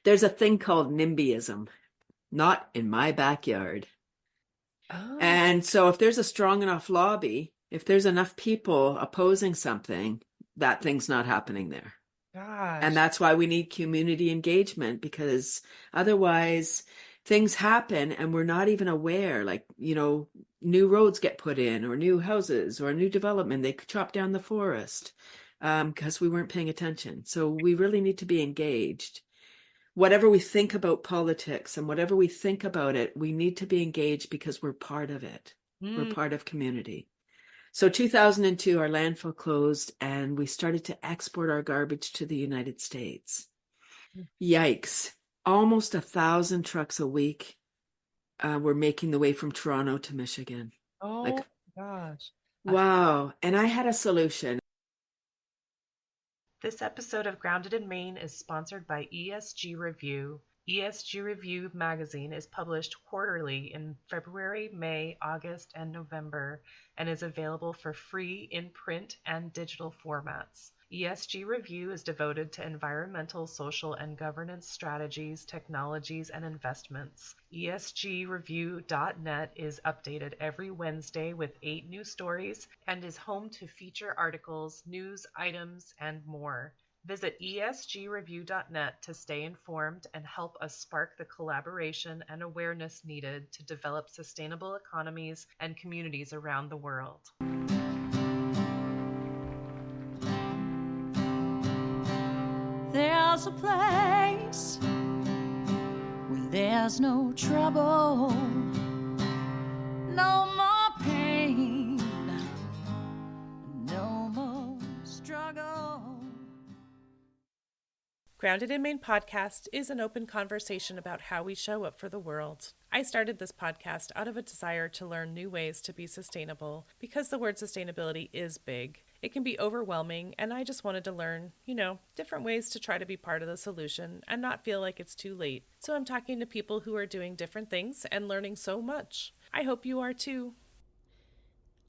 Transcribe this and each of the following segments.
There's a thing called NIMBYism, not in my backyard. Oh, And so if there's a strong enough lobby, if there's enough people opposing something, that thing's not happening there. And gosh. that's why we need community engagement, because otherwise things happen and we're not even aware. Like, new roads get put in, or new houses, or new development. They chop down the forest because we weren't paying attention. So we really need to be engaged. Whatever we think about politics and whatever we think about it, we need to be engaged because we're part of it. We're Mm. part of community. So 2002, our landfill closed and we started to export our garbage to the United States. Yikes. Almost 1,000 trucks a week were making the way from Toronto to Michigan. Oh Like, gosh. Uh, wow. And I had a solution. This episode of Grounded in Maine is sponsored by ESG Review. ESG Review magazine is published quarterly in February, May, August, and November, and is available for free in print and digital formats. ESG Review is devoted to environmental, social, and governance strategies, technologies, and investments. ESGreview.net is updated every Wednesday with 8 new stories and is home to feature articles, news items, and more. Visit esgreview.net to stay informed and help us spark the collaboration and awareness needed to develop sustainable economies and communities around the world. There's a place where there's no trouble, no more pain, no more struggle. Grounded in Maine podcast is an open conversation about how we show up for the world. I started this podcast out of a desire to learn new ways to be sustainable because the word sustainability is big. It can be overwhelming, and I just wanted to learn, different ways to try to be part of the solution and not feel like it's too late. So I'm talking to people who are doing different things and learning so much. I hope you are too.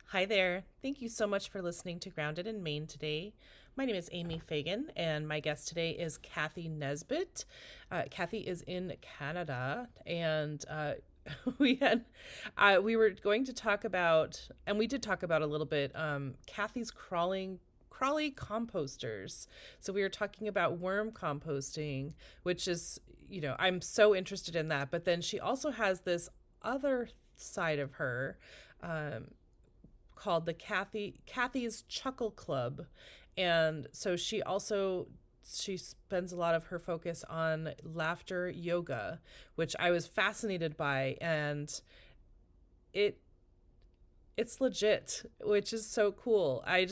Hi there. Thank you so much for listening to Grounded in Maine today. My name is Amy Fagan, and my guest today is Cathy Nesbitt. Cathy is in Canada, and we were going to talk about, and we did talk about a little bit, Cathy's crawly composters. So we were talking about worm composting, which is, I'm so interested in that. But then she also has this other side of her called the Cathy's Chuckle Club. And so she spends a lot of her focus on laughter yoga, which I was fascinated by, and it's legit, which is so cool. I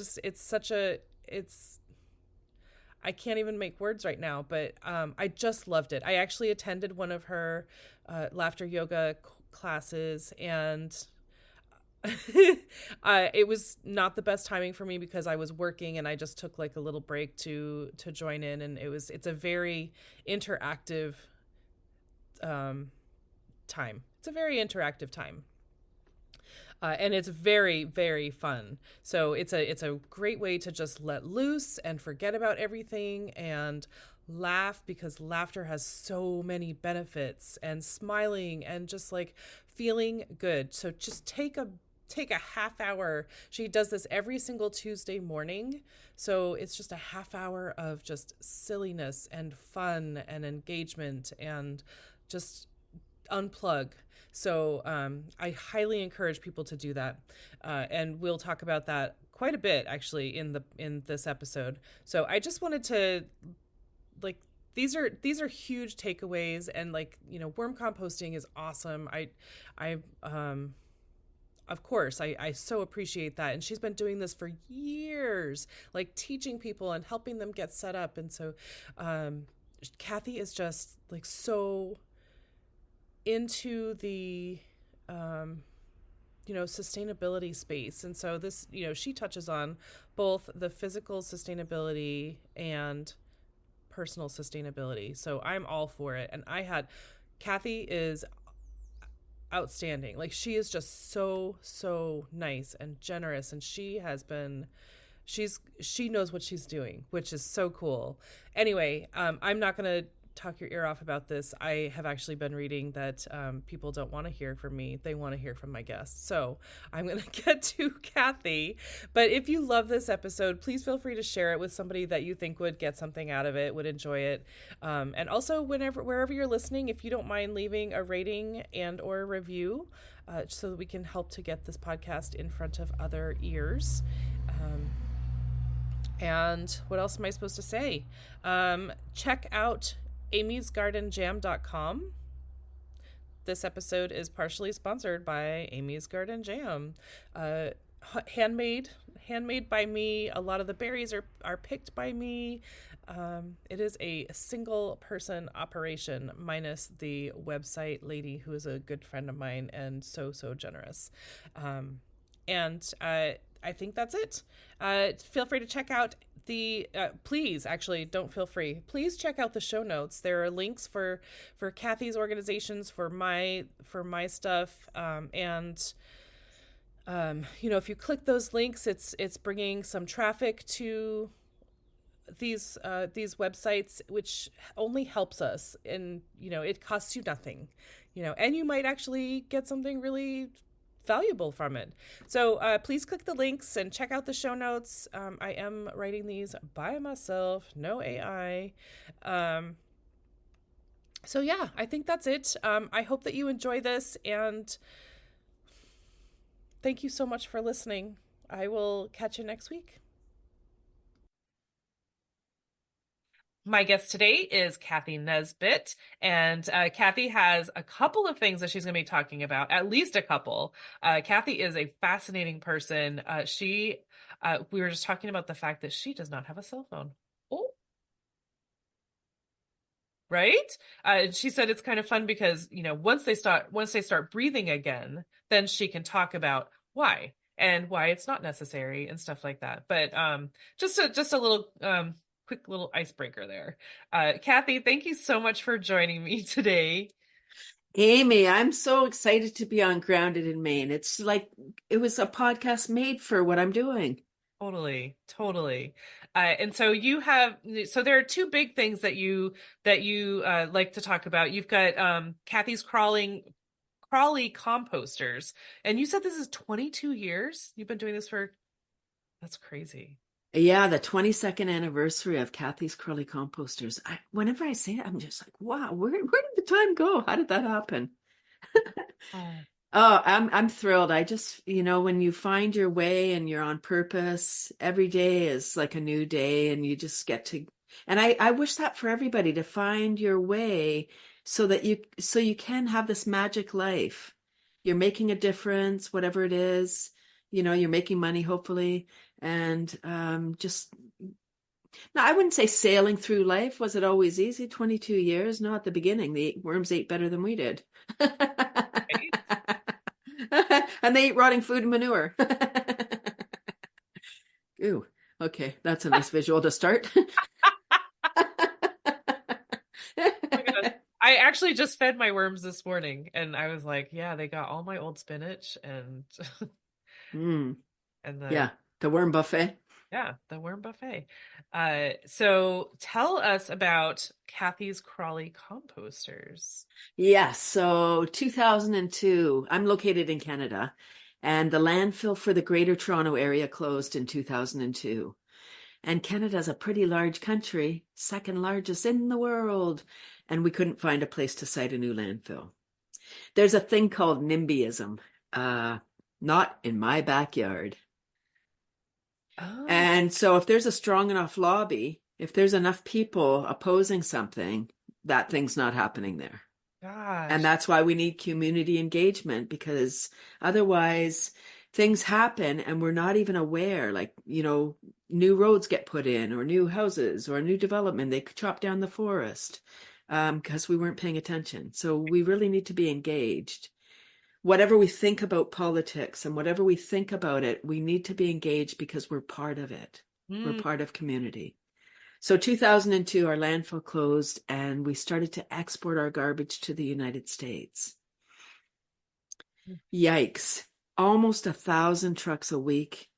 can't even make words right now, but I just loved it. I actually attended one of her laughter yoga classes, and it was not the best timing for me because I was working, and I just took like a little break to join in, and it's a very interactive time. It's a very interactive time. And it's very, very fun. So it's a great way to just let loose and forget about everything and laugh, because laughter has so many benefits, and smiling and just like feeling good. So just take a half hour. She does this every single Tuesday morning. So it's just a half hour of just silliness and fun and engagement and just unplug. So I highly encourage people to do that. And we'll talk about that quite a bit actually in this episode. So I just wanted to these are huge takeaways, and worm composting is awesome. I of course, I so appreciate that. And she's been doing this for years, like teaching people and helping them get set up. And so Cathy is just like so into the, sustainability space. And so this, she touches on both the physical sustainability and personal sustainability. So I'm all for it. And Cathy is outstanding. Like, she is just so nice and generous, and she knows what she's doing, which is so cool. Anyway, I'm not gonna talk your ear off about this, I have actually been reading that people don't want to hear from me. They want to hear from my guests. So I'm going to get to Cathy. But if you love this episode, please feel free to share it with somebody that you think would get something out of it, would enjoy it. And also, wherever you're listening, if you don't mind leaving a rating and or a review, so that we can help to get this podcast in front of other ears. And what else am I supposed to say? Check out amysgardenjam.com. This episode is partially sponsored by Amy's Garden Jam. Handmade by me. A lot of the berries are picked by me. It is a single person operation, minus the website lady, who is a good friend of mine and so generous. I think that's it. Feel free to check out please, actually, don't feel free. Please check out the show notes. There are links for Cathy's organizations, for my stuff. If you click those links, it's bringing some traffic to these websites, which only helps us. And, it costs you nothing, and you might actually get something really valuable from it. So please click the links and check out the show notes. I am writing these by myself, no AI. So yeah, I think that's it. I hope that you enjoy this, and thank you so much for listening. I will catch you next week. My guest today is Cathy Nesbitt, and Cathy has a couple of things that she's going to be talking about, at least a couple. Cathy is a fascinating person. We were just talking about the fact that she does not have a cell phone. Oh, right? She said it's kind of fun because, once they start breathing again, then she can talk about why and why it's not necessary and stuff like that. But just a little quick little icebreaker there. Cathy, thank you so much for joining me today. Amy, I'm so excited to be on Grounded in Maine. It's like it was a podcast made for what I'm doing. Totally. And so there are two big things that you like to talk about. You've got Cathy's Crawly Composters, and you said this is 22 years. You've been doing this that's crazy. Yeah, the 22nd anniversary of Cathy's Crawly Composters. Whenever I say it, I'm just like, wow, where did the time go? How did that happen? Oh, I'm thrilled. I just, when you find your way and you're on purpose, every day is like a new day, and you just get to, and I wish that for everybody, to find your way so that you can have this magic life. You're making a difference, whatever it is, you're making money, hopefully. And just, now I wouldn't say sailing through life. Was it always easy? 22 years? No, at the beginning, the worms ate better than we did. And they ate rotting food and manure. Ooh, okay. That's a nice visual to start. I actually just fed my worms this morning, and I was like, yeah, they got all my old spinach and the worm buffet. Yeah, the worm buffet. So tell us about Cathy's Crawly Composters. Yes, so 2002, I'm located in Canada, and the landfill for the Greater Toronto Area closed in 2002. And Canada's a pretty large country, second largest in the world, and we couldn't find a place to site a new landfill. There's a thing called NIMBYism, not in my backyard. Oh. And so if there's a strong enough lobby, if there's enough people opposing something, that thing's not happening there. Gosh. And that's why we need community engagement, because otherwise things happen and we're not even aware. Like, new roads get put in, or new houses, or new development. They chop down the forest because we weren't paying attention. So we really need to be engaged. Whatever we think about politics and whatever we think about it, we need to be engaged because we're part of it. We're part of community. So 2002, our landfill closed, and we started to export our garbage to the United States. Yikes. Almost 1,000 trucks a week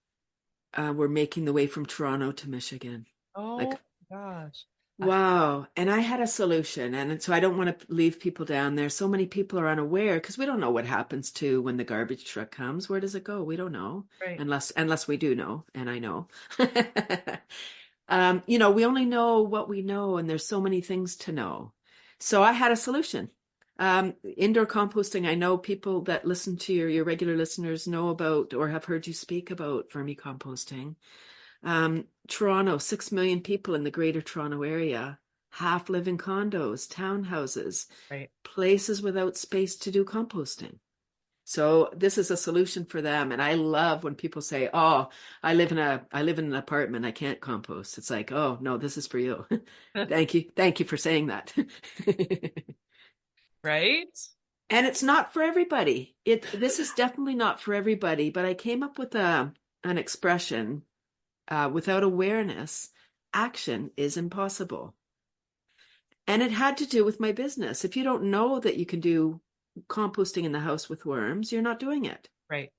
were making the way from Toronto to Michigan. Oh, gosh. Wow. And I had a solution. And so I don't want to leave people down there. So many people are unaware because we don't know what happens to when the garbage truck comes. Where does it go? We don't know. Right. Unless we do know, and I know. We only know what we know, and there's so many things to know. So I had a solution. Indoor composting, I know people that listen to your regular listeners know about or have heard you speak about vermicomposting. Toronto, 6 million people in the greater Toronto area, half live in condos, townhouses, Right. places without space to do composting. So this is a solution for them. And I love when people say, "Oh, I live in an apartment. I can't compost." It's like, "Oh, no, this is for you." Thank you. Thank you for saying that. Right. And it's not for everybody. This is definitely not for everybody, but I came up with an expression, without awareness, action is impossible. And it had to do with my business. If you don't know that you can do composting in the house with worms, you're not doing it. Right.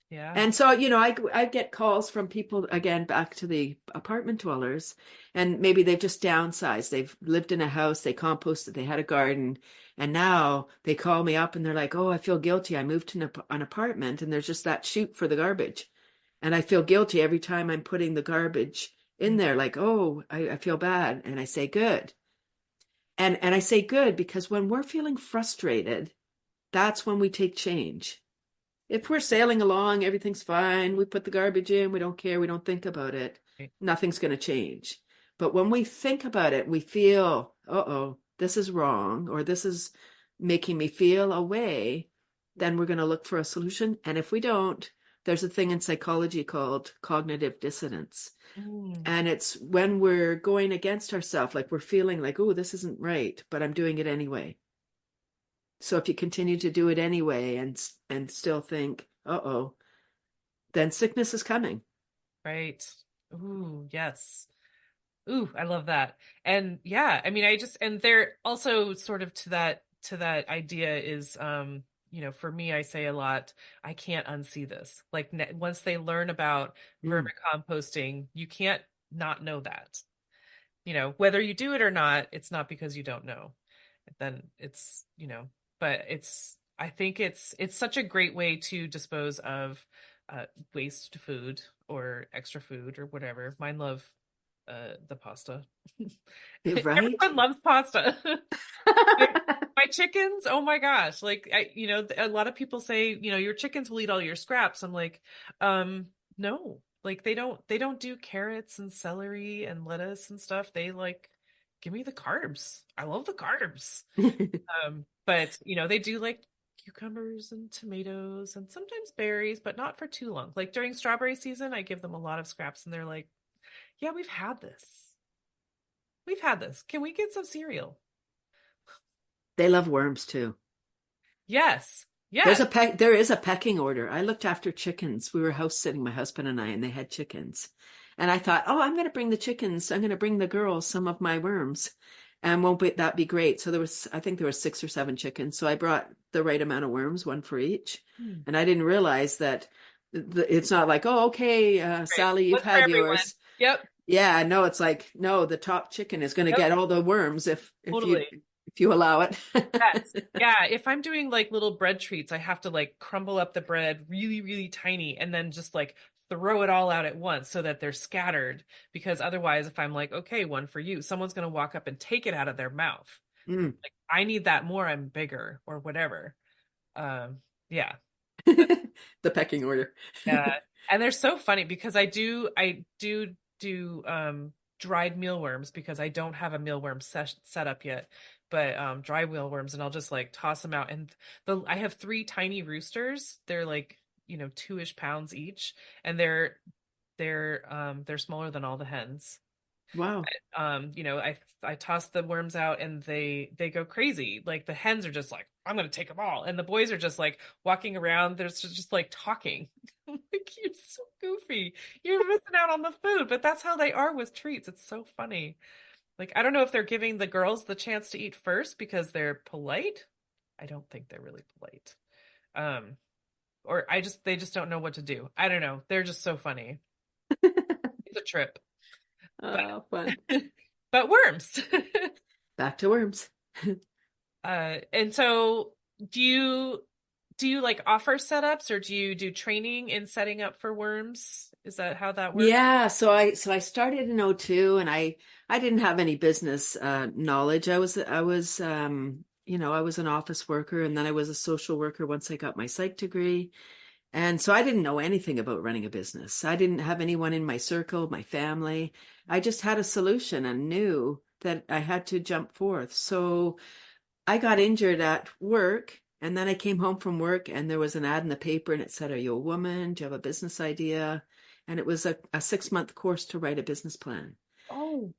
Yeah. And so, I get calls from people, again, back to the apartment dwellers, and maybe they've just downsized. They've lived in a house, they composted, they had a garden, and now they call me up and they're like, "Oh, I feel guilty. I moved to an apartment and there's just that chute for the garbage. And I feel guilty every time I'm putting the garbage in there, like, oh, I feel bad." And I say, good. And I say good because when we're feeling frustrated, that's when we take change. If we're sailing along, everything's fine, we put the garbage in, we don't care, we don't think about it, Right. nothing's going to change. But when we think about it, we feel, uh-oh, this is wrong, or this is making me feel a way, then we're going to look for a solution. And if we don't, there's a thing in psychology called cognitive dissonance. Mm. And it's when we're going against ourselves, like we're feeling like, oh, this isn't right, but I'm doing it anyway. So if you continue to do it anyway and still think, uh-oh, then sickness is coming. Right. Ooh, yes. Ooh, I love that. And yeah, I mean, and they're also sort of to that idea is, for me, I say a lot, I can't unsee this. Like once they learn about Mm. vermicomposting, you can't not know that. Whether you do it or not, it's not because you don't know. Then but I think it's such a great way to dispose of waste food or extra food or whatever. Mine love the pasta. Right? Everyone loves pasta. my, my chickens, oh my gosh. Like a lot of people say, your chickens will eat all your scraps. I'm like, no. Like they don't do carrots and celery and lettuce and stuff. They like give me the carbs. I love the carbs. But they do like cucumbers and tomatoes and sometimes berries, but not for too long. Like during strawberry season, I give them a lot of scraps and they're like, "Yeah, we've had this. We've had this. Can we get some cereal?" They love worms too. Yes. There's Yes. there is a pecking order. I looked after chickens. We were house sitting, my husband and I, and they had chickens. And I thought, oh, I'm going to bring the chickens. I'm going to bring the girls some of my worms. And won't that be great? So I think there were 6 or 7 chickens. So I brought the right amount of worms, one for each. Hmm. And I didn't realize that it's not like, oh, okay, Right. Sally, you've What's for had everyone? yours. Yep. Yeah, no, it's like, no, the top chicken is going to Yep. get all the worms if Totally. you allow it. Yes. Yeah. If I'm doing like little bread treats, I have to like crumble up the bread really, really tiny and then just like throw it all out at once so that they're scattered. Because otherwise, if I'm like, okay, one for you, someone's going to walk up and take it out of their mouth. Mm. Like, I need that more. I'm bigger or whatever. Yeah. The pecking order. Yeah. And they're so funny because I do dried mealworms because I don't have a mealworm set up yet, but dry mealworms, and I'll just like toss them out. And I have 3 tiny roosters. They're like 2-ish pounds each, and they're smaller than all the hens. Wow. I toss the worms out and they go crazy. Like the hens are just like, I'm gonna take them all, and the boys are just like walking around. There's just like talking. Like, you're so goofy. You're missing out on the food, but that's how they are with treats. It's so funny. Like, I don't know if they're giving the girls the chance to eat first because they're polite. I don't think they're really polite. Or they just don't know what to do. I don't know. They're just so funny. It's a trip. But Oh, fun. but worms. Back to worms. And so do you like offer setups, or do you do training in setting up for worms? Is that how that works? Yeah, so I started in '02, and I didn't have any business knowledge. I was an office worker, and then I was a social worker once I got my psych degree. And so I didn't know anything about running a business. I didn't have anyone in my circle, my family. I just had a solution and knew that I had to jump forth. So I got injured at work, and then I came home from work, and there was an ad in the paper, and it said, "Are you a woman? Do you have a business idea?" And it was a 6-month course to write a business plan. Oh,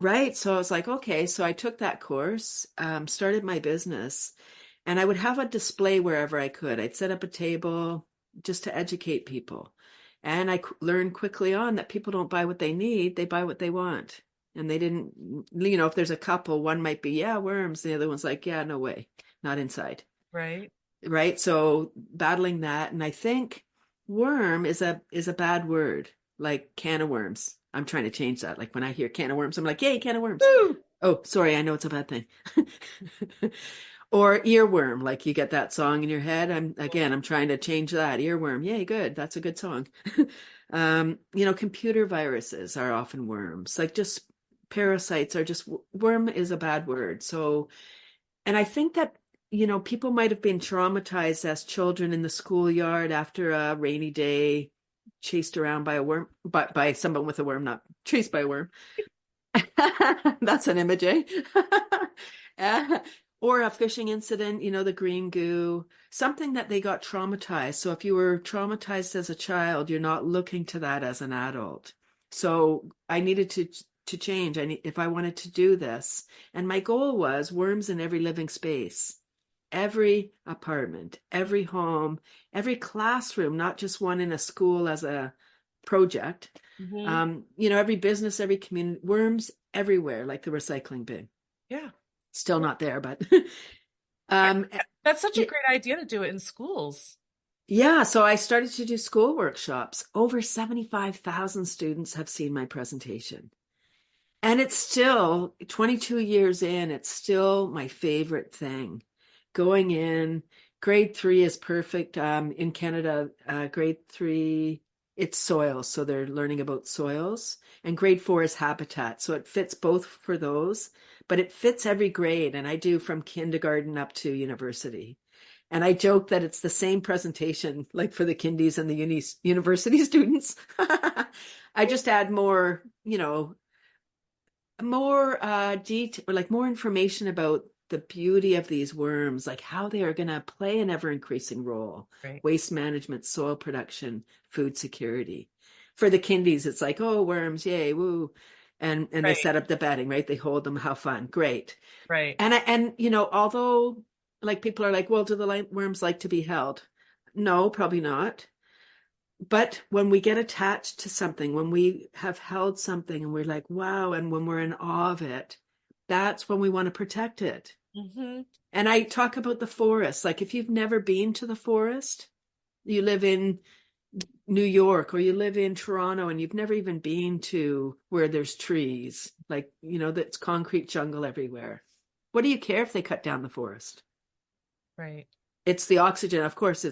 Right. So I was like, okay. So I took that course, started my business, and I would have a display wherever I could. I'd set up a table just to educate people. And learned quickly on that people don't buy what they need, they buy what they want. And they didn't, if there's a couple, one might be, yeah, worms. The other one's like, yeah, no way, not inside. right. Right. So battling that. And I think worm is a bad word, like can of worms. I'm trying to change that. Like when I hear can of worms, I'm like, yay, can of worms. Woo! Oh, sorry, I know it's a bad thing. Or earworm, like you get that song in your head. I'm trying to change that. Earworm, yay, good. That's a good song. Computer viruses are often worms. Like just parasites are just worm is a bad word. So, and I think that people might have been traumatized as children in the schoolyard after a rainy day, chased around by a worm, but by someone with a worm, not chased by a worm. That's an image, eh? Uh, or a fishing incident, the green goo, something that they got traumatized. So if you were traumatized as a child, you're not looking to that as an adult. So I needed to change. If I wanted to do this, and my goal was worms in every living space, every apartment, every home, every classroom, not just one in a school as a project. Mm-hmm. Every business, every community, worms everywhere, like the recycling bin. Yeah. Still not there, but I, um, that's such a yeah, great idea to do it in schools. yeah. So I started to do school workshops. Over 75,000 students have seen my presentation. And it's still 22 years in, it's still my favorite thing. Going in, grade 3 is perfect. In Canada, grade 3, it's soils. So they're learning about soils. And grade 4 is habitat. So it fits both for those, but it fits every grade. And I do from kindergarten up to university. And I joke that it's the same presentation, like for the kindies and the university students. I just add more detail, like more information about the beauty of these worms, like how they are going to play an ever increasing role: Right. waste management, soil production, food security. For the kindies, it's like, oh, worms, yay, woo. And they Right. set up the bedding, right? They hold them, how fun, great. Right. Although like people are like, well, do the worms like to be held? No, probably not. But when we get attached to something, when we have held something and we're like, wow, and when we're in awe of it, that's when we want to protect it. Mm-hmm. And I talk about the forest. Like if you've never been to the forest, you live in New York or you live in Toronto and you've never even been to where there's trees, like, that's concrete jungle everywhere. What do you care if they cut down the forest? Right. It's the oxygen, of course,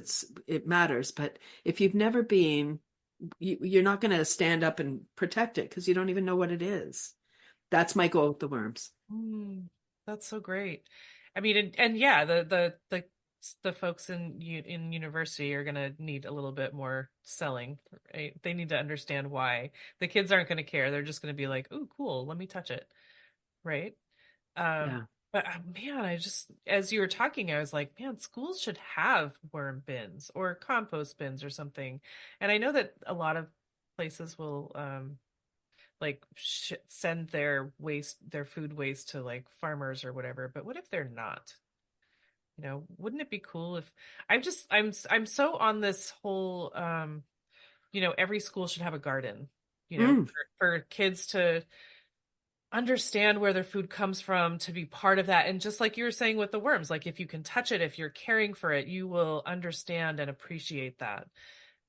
it matters, but if you've never been, you're not going to stand up and protect it because you don't even know what it is. That's my goal with the worms. Mm, that's so great. I mean, and yeah, the folks in university are gonna need a little bit more selling, right? They need to understand why. The kids aren't gonna care. They're just gonna be like, "Ooh, cool, let me touch it," right? Um, Yeah. but man, as you were talking, I was like, man, schools should have worm bins or compost bins or something. And I know that a lot of places will like send their food waste to like farmers or whatever. But what if they're not? Wouldn't it be cool if I'm so on this whole every school should have a garden, Mm. for kids to understand where their food comes from, to be part of that. And just like you were saying with the worms, like if you can touch it, if you're caring for it, you will understand and appreciate that.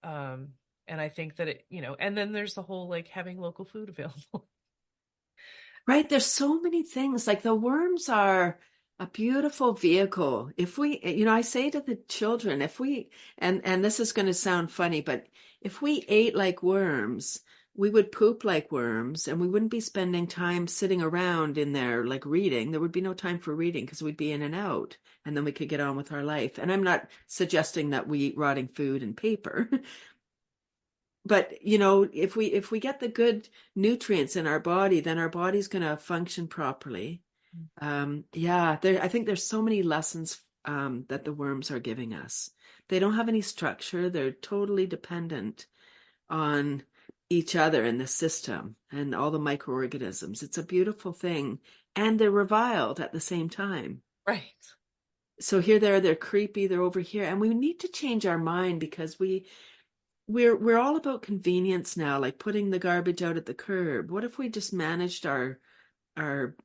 Um, and I think that and then there's the whole like having local food available. Right? There's so many things. Like the worms are a beautiful vehicle. If we, I say to the children, if we, and this is going to sound funny, but if we ate like worms, we would poop like worms and we wouldn't be spending time sitting around in there like reading. There would be no time for reading because we'd be in and out and then we could get on with our life. And I'm not suggesting that we eat rotting food and paper, but if we get the good nutrients in our body, then our body's going to function properly. Yeah, I think there's so many lessons that the worms are giving us. They don't have any structure. They're totally dependent on each other in the system and all the microorganisms. It's a beautiful thing, and they're reviled at the same time. Right. So here they're creepy, they're over here, and we need to change our mind because we're all about convenience now, like putting the garbage out at the curb. What if we just managed our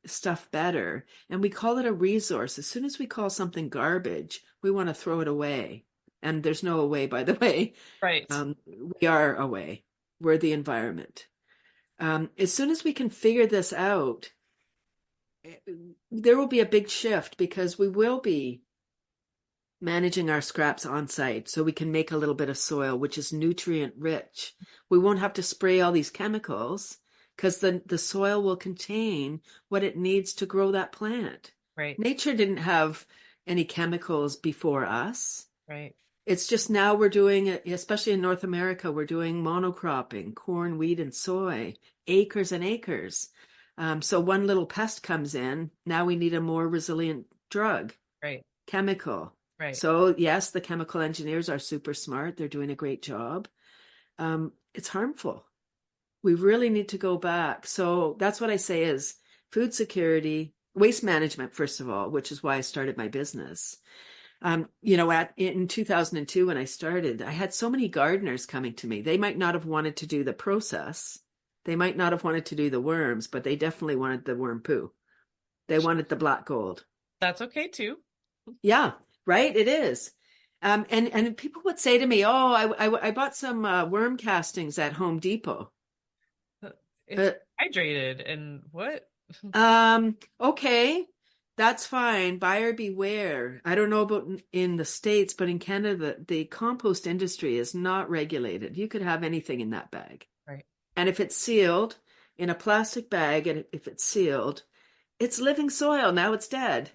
stuff better and we call it a resource? As soon as we call something garbage, we want to throw it away. And there's no away, by the way. Right. We are away. We're the environment. As soon as we can figure this out, there will be a big shift because we will be managing our scraps on site so we can make a little bit of soil, which is nutrient rich. We won't have to spray all these chemicals because the soil will contain what it needs to grow that plant. Right. Nature didn't have any chemicals before us. Right. It's just now we're doing it, especially in North America, we're doing monocropping, corn, wheat, and soy, acres and acres. So one little pest comes in, now we need a more resilient drug, Right. chemical. Right. So yes, the chemical engineers are super smart. They're doing a great job. It's harmful. We really need to go back. So that's what I say is food security, waste management, first of all, which is why I started my business. In 2002, when I started, I had so many gardeners coming to me. They might not have wanted to do the process. They might not have wanted to do the worms, but they definitely wanted the worm poo. They wanted the black gold. That's okay too. Yeah, right. It is. And people would say to me, "Oh, I bought some worm castings at Home Depot." It's hydrated and what? Okay, that's fine. Buyer beware. I don't know about in the States, but in Canada, the compost industry is not regulated. You could have anything in that bag. Right. And if it's sealed in a plastic bag, and if it's sealed, it's living soil. Now it's dead.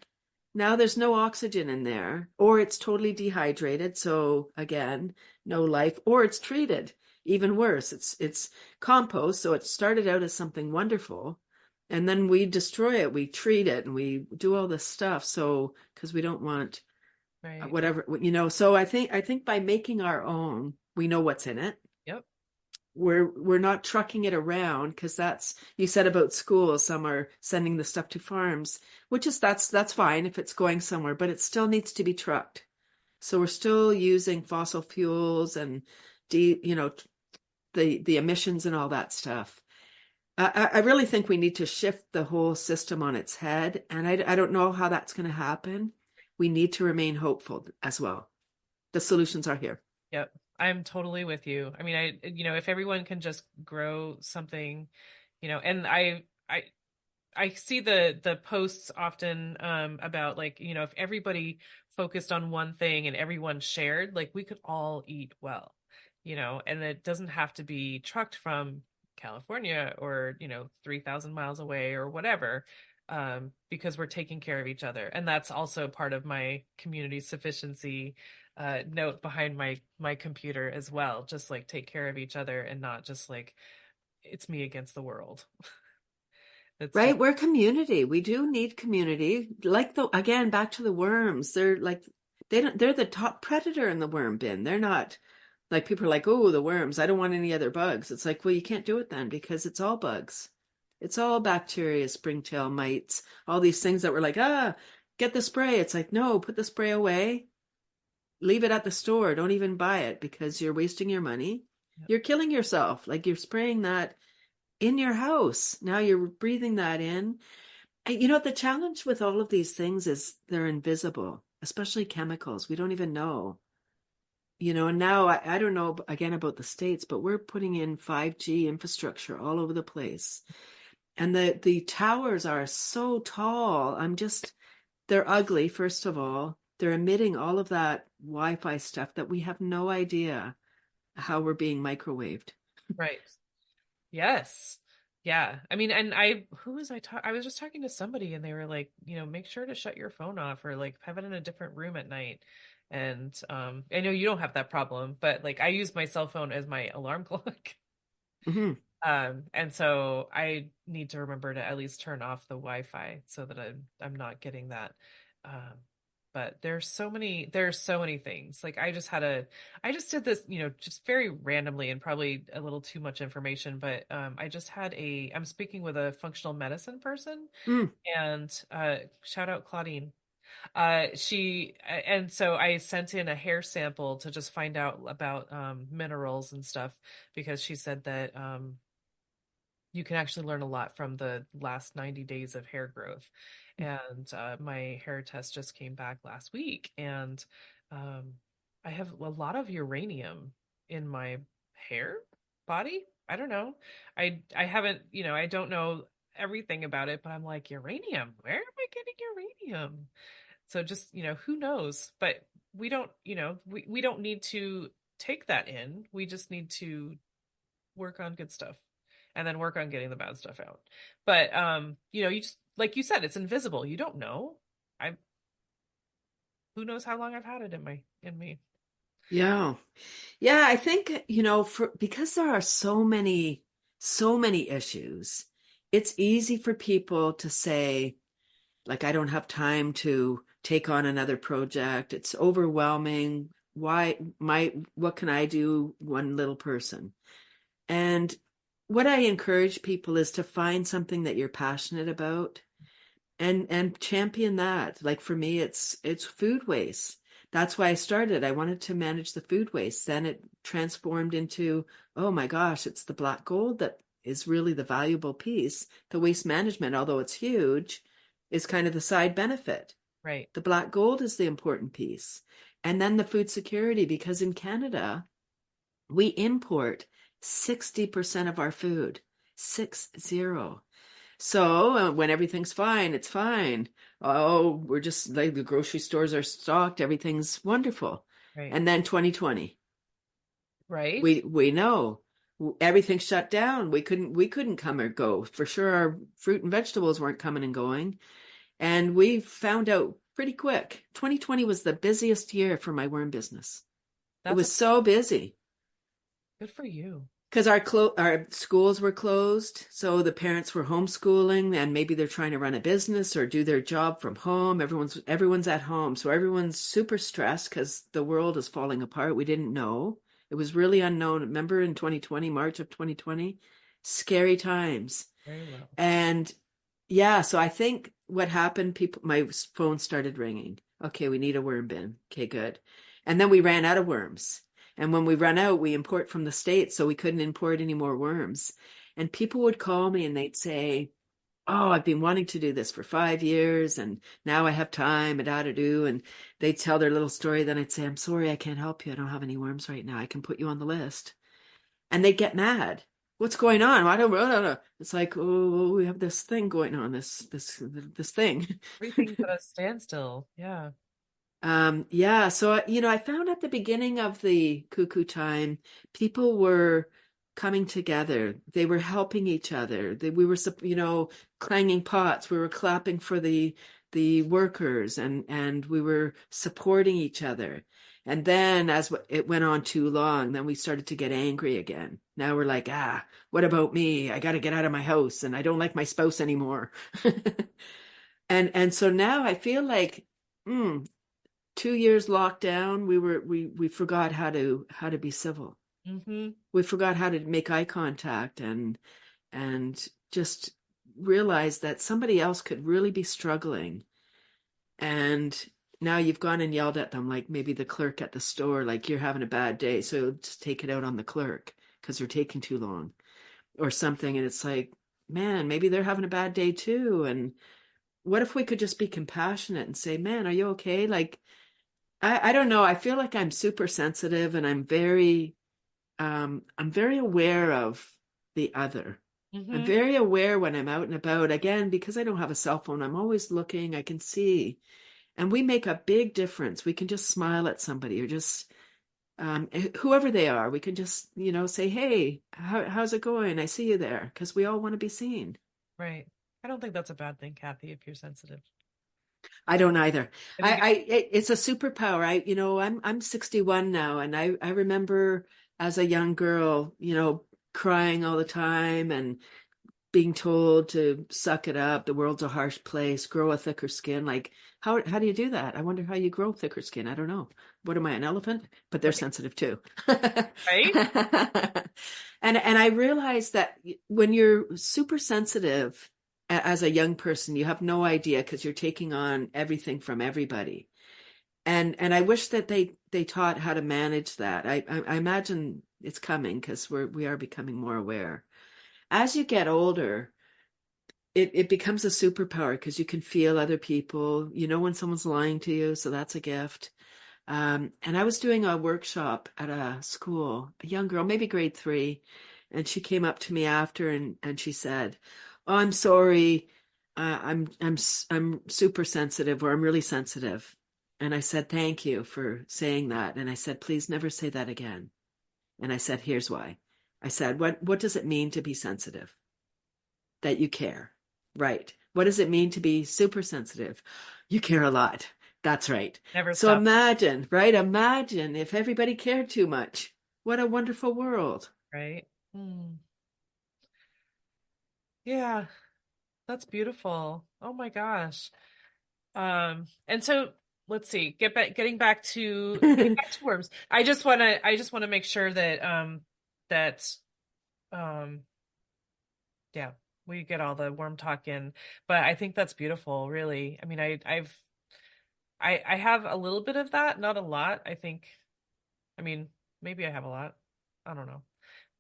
Now there's no oxygen in there, or it's totally dehydrated. So again, no life, or it's treated. Even worse, it's compost. So it started out as something wonderful, and then we destroy it. We treat it, and we do all this stuff. So because we don't want Right. whatever, So I think by making our own, we know what's in it. Yep. We're not trucking it around because that's, you said about schools, some are sending the stuff to farms, which is that's fine if it's going somewhere, but it still needs to be trucked. So we're still using fossil fuels and the emissions and all that stuff. I really think we need to shift the whole system on its head, and I don't know how that's going to happen. We need to remain hopeful as well. The solutions are here. Yep. I'm totally with you. I mean, if everyone can just grow something, and I see the posts often about like, if everybody focused on one thing and everyone shared, like we could all eat well, and it doesn't have to be trucked from California or, 3,000 miles away or whatever, because we're taking care of each other. And that's also part of my community sufficiency note behind my computer as well. Just like take care of each other and not just like it's me against the world. Right, we're community. We do need community. Like again, back to the worms. They're the top predator in the worm bin. They're not like people are like, oh, the worms. I don't want any other bugs. It's like, well, you can't do it then because it's all bugs. It's all bacteria, springtail mites, all these things that were like, get the spray. It's like, no, put the spray away. Leave it at the store. Don't even buy it because you're wasting your money. Yep. You're killing yourself. Like you're spraying that in your house. Now you're breathing that in. The challenge with all of these things is they're invisible, especially chemicals. We don't even know. And now I don't know again about the States, but we're putting in 5G infrastructure all over the place. And the towers are so tall. They're ugly, first of all. They're emitting all of that Wi-Fi stuff that we have no idea how we're being microwaved. Right. Yes. Yeah. I mean, and I, who was I talking? I was just talking to somebody and they were like, make sure to shut your phone off or like have it in a different room at night. And I know you don't have that problem, but like I use my cell phone as my alarm clock. Hmm. And so I need to remember to at least turn off the Wi-Fi so that I'm not getting that. Um, but there's so many things. Like I just did this, just very randomly and probably a little too much information, but I'm speaking with a functional medicine person Mm. and shout out Claudine. And so I sent in a hair sample to just find out about minerals and stuff because she said that you can actually learn a lot from the last 90 days of hair growth. And my hair test just came back last week, and um, I have a lot of uranium in my hair body. I don't know. I haven't, I don't know everything about it, but I'm like, uranium, where am I getting uranium? So just, who knows? But we don't need to take that in. We just need to work on good stuff and then work on getting the bad stuff out. But you just like you said, it's invisible. You don't know. I Who knows how long I've had it in me. Yeah. Yeah, I think, because there are so many issues, it's easy for people to say, like, I don't have time to take on another project. It's overwhelming. What can I do? One little person. And what I encourage people is to find something that you're passionate about and champion that. Like for me, it's food waste. That's why I started. I wanted to manage the food waste. Then it transformed into, oh my gosh, it's the black gold that is really the valuable piece. The waste management, although it's huge, is kind of the side benefit. Right. The black gold is the important piece. And then the food security, because in Canada, we import 60% of our food, 60. So when everything's fine, it's fine. Oh, we're just like the grocery stores are stocked, everything's wonderful. Right. And then 2020, Right. we know everything shut down. We couldn't come or go. For sure, our fruit and vegetables weren't coming and going. And we found out pretty quick. 2020 was the busiest year for my worm business. It That's was so busy. good for you. Because our schools were closed, so the parents were homeschooling, and maybe they're trying to run a business or do their job from home. Everyone's at home, so everyone's super stressed because the world is falling apart. We didn't know. It was really unknown. Remember in 2020, March of 2020, scary times. Very well. And yeah, so I think what happened, my phone started ringing. Okay, we need a worm bin. Okay, good. And then we ran out of worms. And when we run out, we import from the States, so we couldn't import any more worms. And people would call me and they'd say, oh, I've been wanting to do this for 5 years and now I have time and da-da-do. And they'd tell their little story. Then I'd say, I'm sorry, I can't help you. I don't have any worms right now. I can put you on the list. And they'd get mad. What's going on? I don't know. It's like, oh, we have this thing going on, this thing. Everything's at a standstill. Yeah. Yeah, so I found at the beginning of the cuckoo time, people were coming together. They were helping each other. We were, clanging pots. We were clapping for the workers, and we were supporting each other. And then as it went on too long, then we started to get angry again. Now we're like, what about me? I got to get out of my house, and I don't like my spouse anymore. And so now I feel like, 2 years locked down, we forgot how to be civil. Mm-hmm. We forgot how to make eye contact and just realize that somebody else could really be struggling. And now you've gone and yelled at them, like maybe the clerk at the store, like you're having a bad day, so just take it out on the clerk because they're taking too long or something. And it's like, man, maybe they're having a bad day too. And what if we could just be compassionate and say, man, are you okay? Like, I don't know. I feel like I'm super sensitive and I'm very aware of the other. I'm Mm-hmm. very aware when I'm out and about. Again, because I don't have a cell phone, I'm always looking, I can see. And we make a big difference. We can just smile at somebody or just whoever they are. We can just, say, hey, how's it going? I see you there. Because we all want to be seen. Right. I don't think that's a bad thing, Kathy, if you're sensitive. I don't either. I think It's a superpower. I'm 61 now, and I remember as a young girl, crying all the time and being told to suck it up. The world's a harsh place. Grow a thicker skin. Like, how do you do that? I wonder how you grow thicker skin. I don't know. What am I, an elephant? But they're right. sensitive too. Right? And I realized that when you're super sensitive as a young person, you have no idea because you're taking on everything from everybody. And I wish that they taught how to manage that. I imagine it's coming because we are becoming more aware. As you get older, it becomes a superpower because you can feel other people. You know when someone's lying to you, so that's a gift. And I was doing a workshop at a school, a young girl, maybe grade 3, and she came up to me after and she said, "Oh, I'm sorry, I'm super sensitive, or I'm really sensitive." And I said, "Thank you for saying that." And I said, "Please never say that again." And I said, "Here's why." I said, "What does it mean to be sensitive? That you care, right? What does it mean to be super sensitive? You care a lot." That's right. Never So stop. imagine, right? Imagine if everybody cared too much. What a wonderful world. Right? Hmm. Yeah, that's beautiful. Oh my gosh. And so let's see, getting back to worms. I just want to make sure that um yeah, we get all the worm talk in. But I think that's beautiful, really. I mean, I have a little bit of that, not a lot. I mean, maybe I have a lot. I don't know.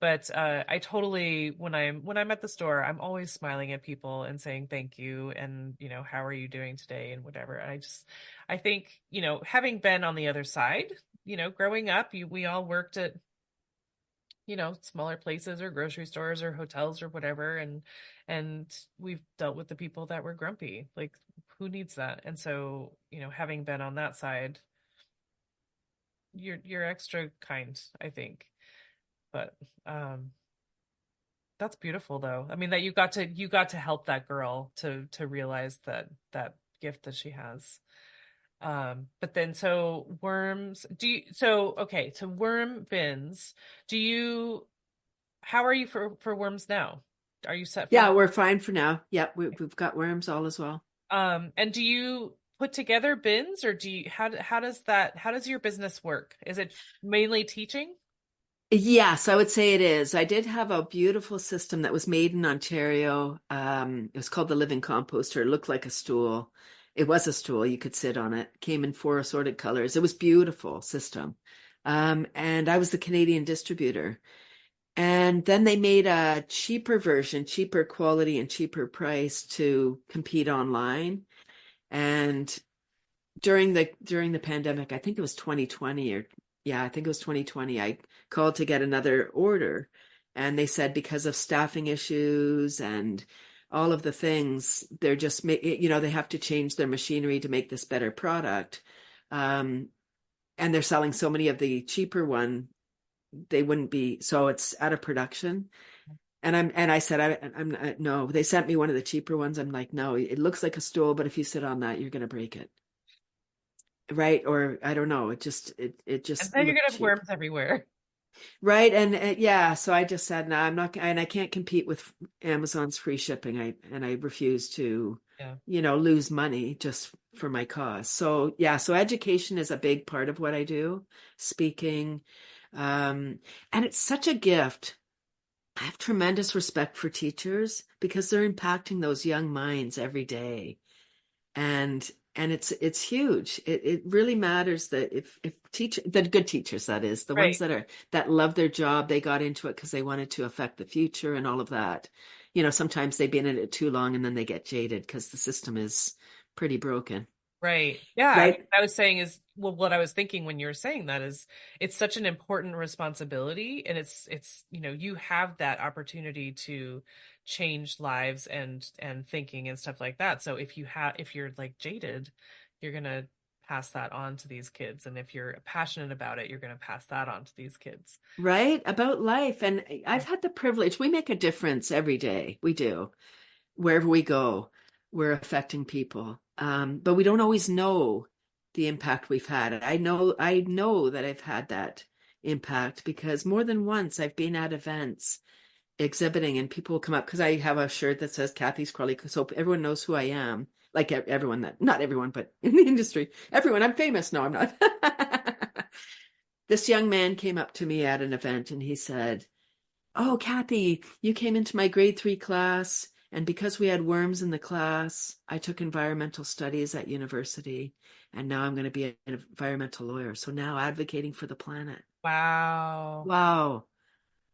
But I totally when I'm at the store, I'm always smiling at people and saying thank you and how are you doing today and whatever. And I think having been on the other side, growing up, we all worked at smaller places or grocery stores or hotels or whatever, and we've dealt with the people that were grumpy. Like, who needs that? And so having been on that side, you're extra kind, I think. But um that's beautiful though. I mean that you got to help that girl to realize that gift that she has. But then so worms, okay, so worm bins. Do you How are you for worms now? Are you set for Yeah, we're fine for now. Yep, we've got worms all as well. and do you put together bins, or do you how does your business work? Is it mainly teaching? Yes, I would say it is. I did have a beautiful system that was made in Ontario. It was called the Living Composter. It looked like a stool. It was a stool. You could sit on it. Came in 4 assorted colors. It was beautiful system. And I was the Canadian distributor. And then they made a cheaper version, cheaper quality and cheaper price to compete online. And during the pandemic, I think it was 2020 or yeah, I think it was 2020, I called to get another order. And they said because of staffing issues and all of the things, they're just they have to change their machinery to make this better product. Um, and they're selling so many of the cheaper one, they wouldn't be, so it's out of production. And I said, no, they sent me one of the cheaper ones. I'm like, no, it looks like a stool, but if you sit on that, you're going to break it. Right. Or I don't know. It And just then you're looked gonna have cheap. worms everywhere. Right. And yeah, so I just said, no, I'm not, and I can't compete with Amazon's free shipping. I refuse to, Yeah. lose money just for my cause. So yeah, so education is a big part of what I do, speaking. And it's such a gift. I have tremendous respect for teachers because they're impacting those young minds every day. And it's huge. It really matters that if the good teachers, that is, the ones Right. that love their job, they got into it because they wanted to affect the future and all of that. Sometimes they've been in it too long and then they get jaded because the system is pretty broken. Right. Yeah. I mean, right? what I was saying is, well, what I was thinking when you were saying that is it's such an important responsibility, and it's, you have that opportunity to change lives and thinking and stuff like that. So if you're like jaded, you're gonna pass that on to these kids. And if you're passionate about it, you're gonna pass that on to these kids. Right? About life. And Yeah. I've had the privilege, we make a difference every day. We do. Wherever we go, we're affecting people. But we don't always know the impact we've had. I know that I've had that impact because more than once I've been at events exhibiting and people will come up because I have a shirt that says Cathy's Crawley, so everyone knows who I am. Like everyone that, not everyone, but in the industry, everyone. I'm famous. No, I'm not. This young man came up to me at an event and he said, "Oh, Cathy, you came into my grade 3 class, and because we had worms in the class, I took environmental studies at university, and now I'm going to be an environmental lawyer. So now advocating for the planet." Wow. Wow.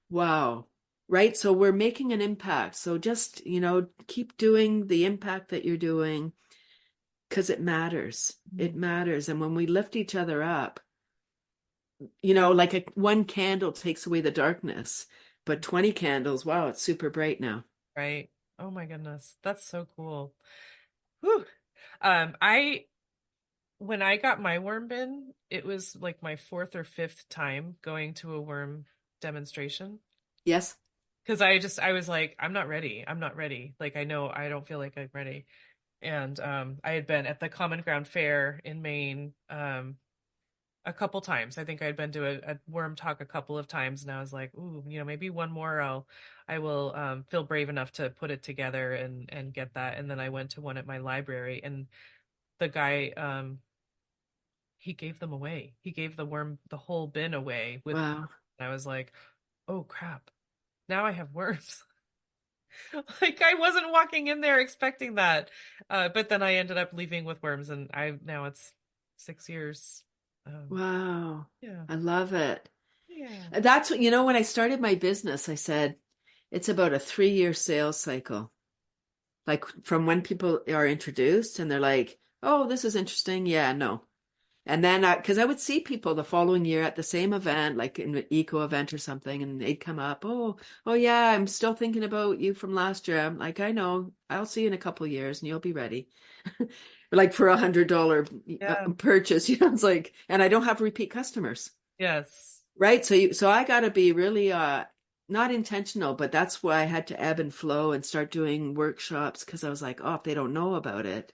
Wow. Right? So we're making an impact. So just, keep doing the impact that you're doing because it matters. It matters. And when we lift each other up, like one candle takes away the darkness, but 20 candles, wow, it's super bright now. Right. Oh my goodness. That's so cool. Whew. I when I got my worm bin, it was like my fourth or fifth time going to a worm demonstration. Yes. Because I was like, I'm not ready. I'm not ready. Like, I know I don't feel like I'm ready. And I had been at the Common Ground Fair in Maine a couple times. I think I'd been to a worm talk a couple of times, and I was like, ooh, maybe one more I will feel brave enough to put it together and get that. And then I went to one at my library, and the guy he gave them away. He gave the whole bin away with. Wow. I was like, oh crap. Now I have worms. Like I wasn't walking in there expecting that. But then I ended up leaving with worms, and now it's 6 years. Wow. Yeah. I love it. Yeah. That's what, when I started my business, I said it's about a 3-year sales cycle. Like from when people are introduced and they're like, "Oh, this is interesting." Yeah, no. And then because I would see people the following year at the same event, like in an eco event or something, and they'd come up, "Oh yeah, I'm still thinking about you from last year." I'm like, "I know. I'll see you in a couple of years and you'll be ready." Like for $100 Yeah. purchase, it's like, and I don't have repeat customers. Yes. Right. So I got to be really not intentional, but that's why I had to ebb and flow and start doing workshops because I was like, oh, if they don't know about it,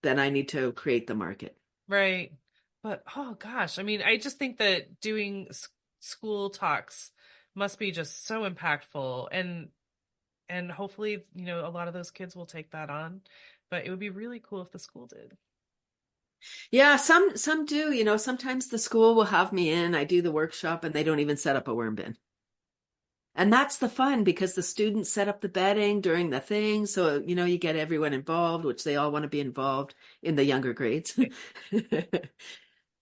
then I need to create the market. Right. But oh gosh, I mean, I just think that doing school talks must be just so impactful, and hopefully, a lot of those kids will take that on. But it would be really cool if the school did. Yeah, some do, sometimes the school will have me in, I do the workshop and they don't even set up a worm bin. And that's the fun because the students set up the bedding during the thing. So, you get everyone involved, which they all want to be involved in the younger grades.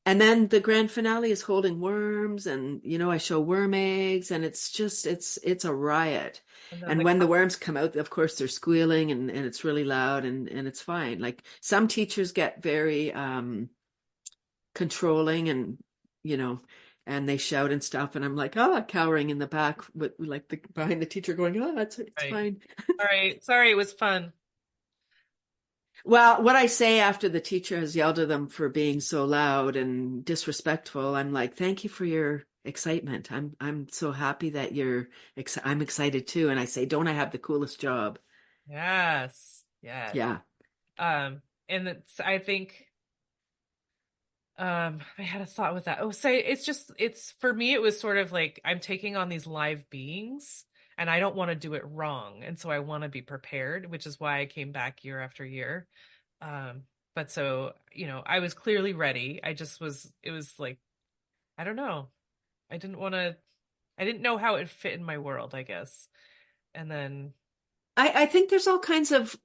And then the grand finale is holding worms and, I show worm eggs and it's just, it's a riot. And then And when the worms come out, of course, they're squealing and it's really loud and it's fine. Like some teachers get very controlling and, you know, and they shout and stuff. And I'm like, cowering in the back with like behind the teacher going, it's right. fine. All right. Sorry, it was fun. Well, what I say after the teacher has yelled at them for being so loud and disrespectful, I'm like, thank you for your excitement. I'm so happy that I'm excited too. And I say, don't I have the coolest job? Yes. Yes. Yeah. And I think I had a thought with that. Oh, say it's for me, it was sort of like I'm taking on these live beings and I don't want to do it wrong. And so I want to be prepared, which is why I came back year after year. But so, I was clearly ready. It was like, I don't know. I didn't know how it fit in my world, I guess. And then I think there's all kinds of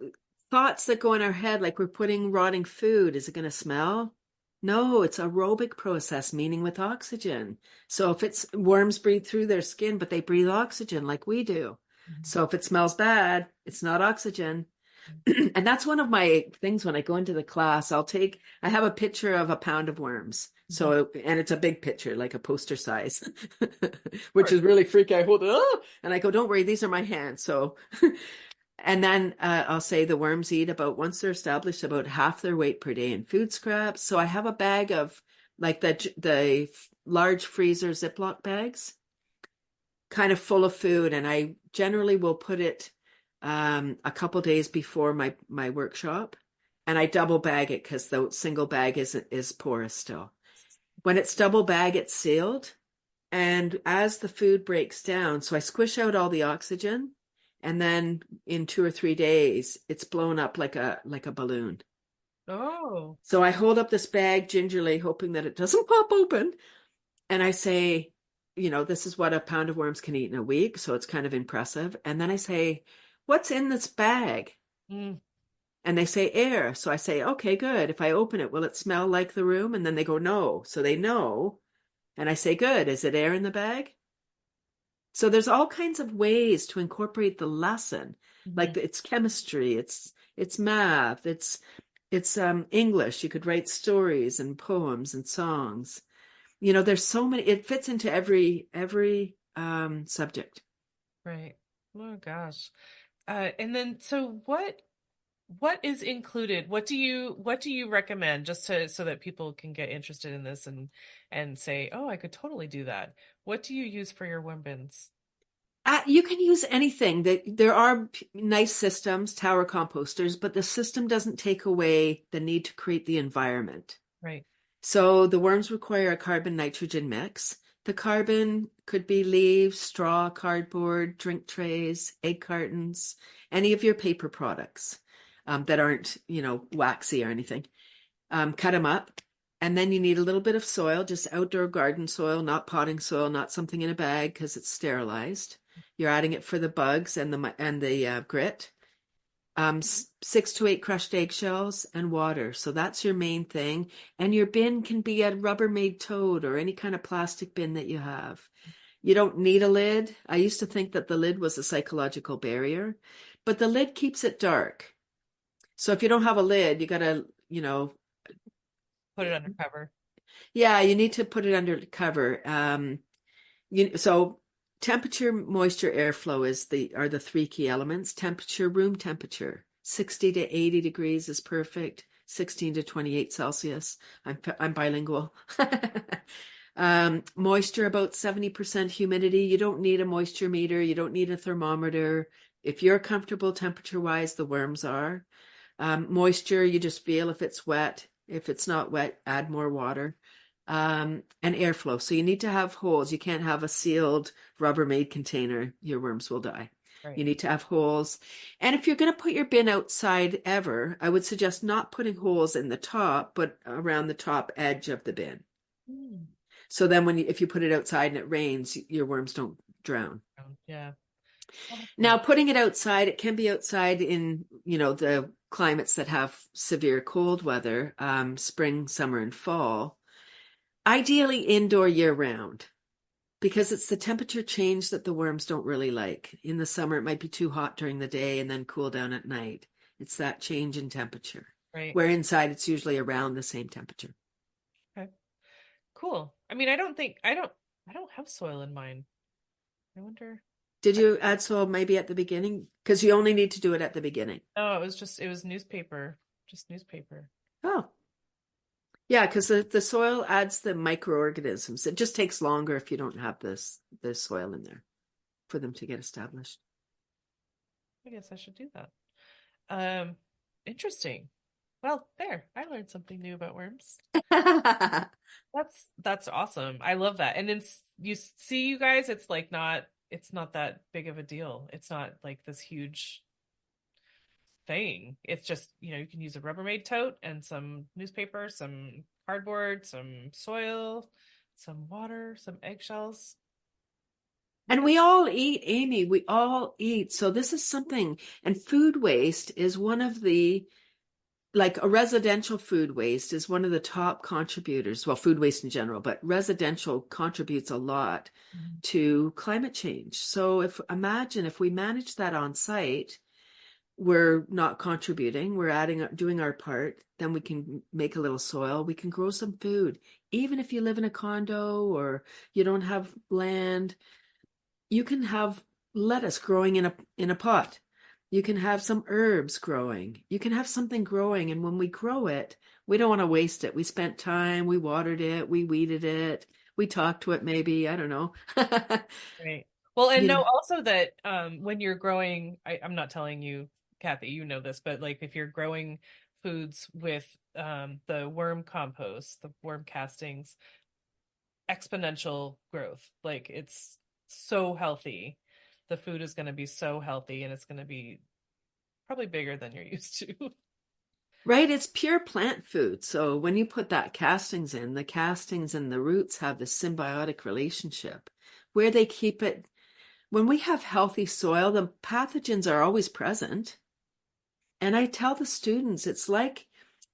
thoughts that go in our head, like we're putting rotting food. Is it going to smell? No, it's aerobic process, meaning with oxygen. So if it's worms breathe through their skin, but they breathe oxygen like we do. So if it smells bad, it's not oxygen. And that's one of my things when I go into the class. I have a picture of a pound of worms. So, and it's a big picture, like a poster size, which is really freaky. I hold it, oh, and I go, don't worry, these are my hands. So, and then I'll say the worms eat once they're established, about half their weight per day in food scraps. So I have a bag of like the large freezer Ziploc bags, kind of full of food. And I generally will put it a couple days before my workshop, and I double bag it because the single bag is porous still. When it's double bag, it's sealed. And as the food breaks down, so I squish out all the oxygen, and then in 2 or 3 days, it's blown up like a balloon. Oh. So I hold up this bag gingerly, hoping that it doesn't pop open. And I say, this is what a pound of worms can eat in a week. So it's kind of impressive. And then I say, what's in this bag? Mm. And they say air. So I say, okay, good. If I open it, will it smell like the room? And then they go, no. So they know. And I say, good. Is it air in the bag? So there's all kinds of ways to incorporate the lesson. Like it's chemistry, it's math, it's English. You could write stories and poems and songs. There's so many. It fits into every subject. Right. Oh gosh. And then so what is included? What do you recommend, just so that people can get interested in this and say, oh, I could totally do that. What do you use for your worm bins? You can use anything. There are nice systems, tower composters, but the system doesn't take away the need to create the environment. Right. So the worms require a carbon nitrogen mix. The carbon could be leaves, straw, cardboard, drink trays, egg cartons, any of your paper products that aren't, waxy or anything. Cut them up. And then you need a little bit of soil, just outdoor garden soil, not potting soil, not something in a bag because it's sterilized. You're adding it for the bugs and the grit. 6 to 8 crushed eggshells and water. So that's your main thing. And your bin can be a Rubbermaid tote or any kind of plastic bin that you have. You don't need a lid. I used to think that the lid was a psychological barrier, but the lid keeps it dark. So if you don't have a lid, you got to, Put it under cover. Yeah, you need to put it under cover. So temperature, moisture, airflow are the 3 key elements. Temperature, room temperature, 60 to 80 degrees is perfect. 16 to 28 Celsius. I'm bilingual. Moisture, about 70% humidity. You don't need a moisture meter. You don't need a thermometer. If you're comfortable temperature-wise, the worms are. Moisture, you just feel if it's wet. If it's not wet, add more water. And airflow. So you need to have holes. You can't have a sealed Rubbermaid container. Your worms will die. Right. You need to have holes. And if you're going to put your bin outside ever, I would suggest not putting holes in the top, but around the top edge of the bin. So then if you put it outside and it rains, your worms don't drown. Yeah. Now, putting it outside, it can be outside in, the climates that have severe cold weather, spring, summer, and fall. Ideally indoor year round, because it's the temperature change that the worms don't really like. In the summer, it might be too hot during the day and then cool down at night. It's that change in temperature. Right. Where inside, it's usually around the same temperature. Okay. Cool. I mean, I don't have soil in mine. I wonder. Did you add soil maybe at the beginning? Because you only need to do it at the beginning. No, it was newspaper. Just newspaper. Oh. Yeah, because the soil adds the microorganisms. It just takes longer if you don't have this soil in there for them to get established. I guess I should do that. Interesting. Well, there, I learned something new about worms. That's awesome. I love that. And then you guys, it's not that big of a deal. It's not like this huge thing. It's just, you can use a Rubbermaid tote and some newspaper, some cardboard, some soil, some water, some eggshells. And we all eat, Amy, we all eat. So this is something, and food waste is one of the, like a residential food waste is one of the top contributors. Well, food waste in general, but residential contributes a lot to climate change. So imagine if we manage that on site, we're not contributing, we're adding up, doing our part, then we can make a little soil, we can grow some food. Even if you live in a condo or you don't have land, you can have lettuce growing in a pot. You can have some herbs growing. You can have something growing, and when we grow it, we don't want to waste it. We spent time, we watered it, we weeded it, we talked to it maybe, I don't know. Right. Well, and You know know, also that when you're growing, I'm not telling you, Cathy, you know this, but like if you're growing foods with the worm compost, the worm castings, exponential growth. Like it's so healthy. The food is going to be so healthy and it's going to be probably bigger than you're used to. right? It's pure plant food. So when you put that castings in, the castings and the roots have this symbiotic relationship where they keep it. When we have healthy soil, the pathogens are always present. And I tell the students, it's like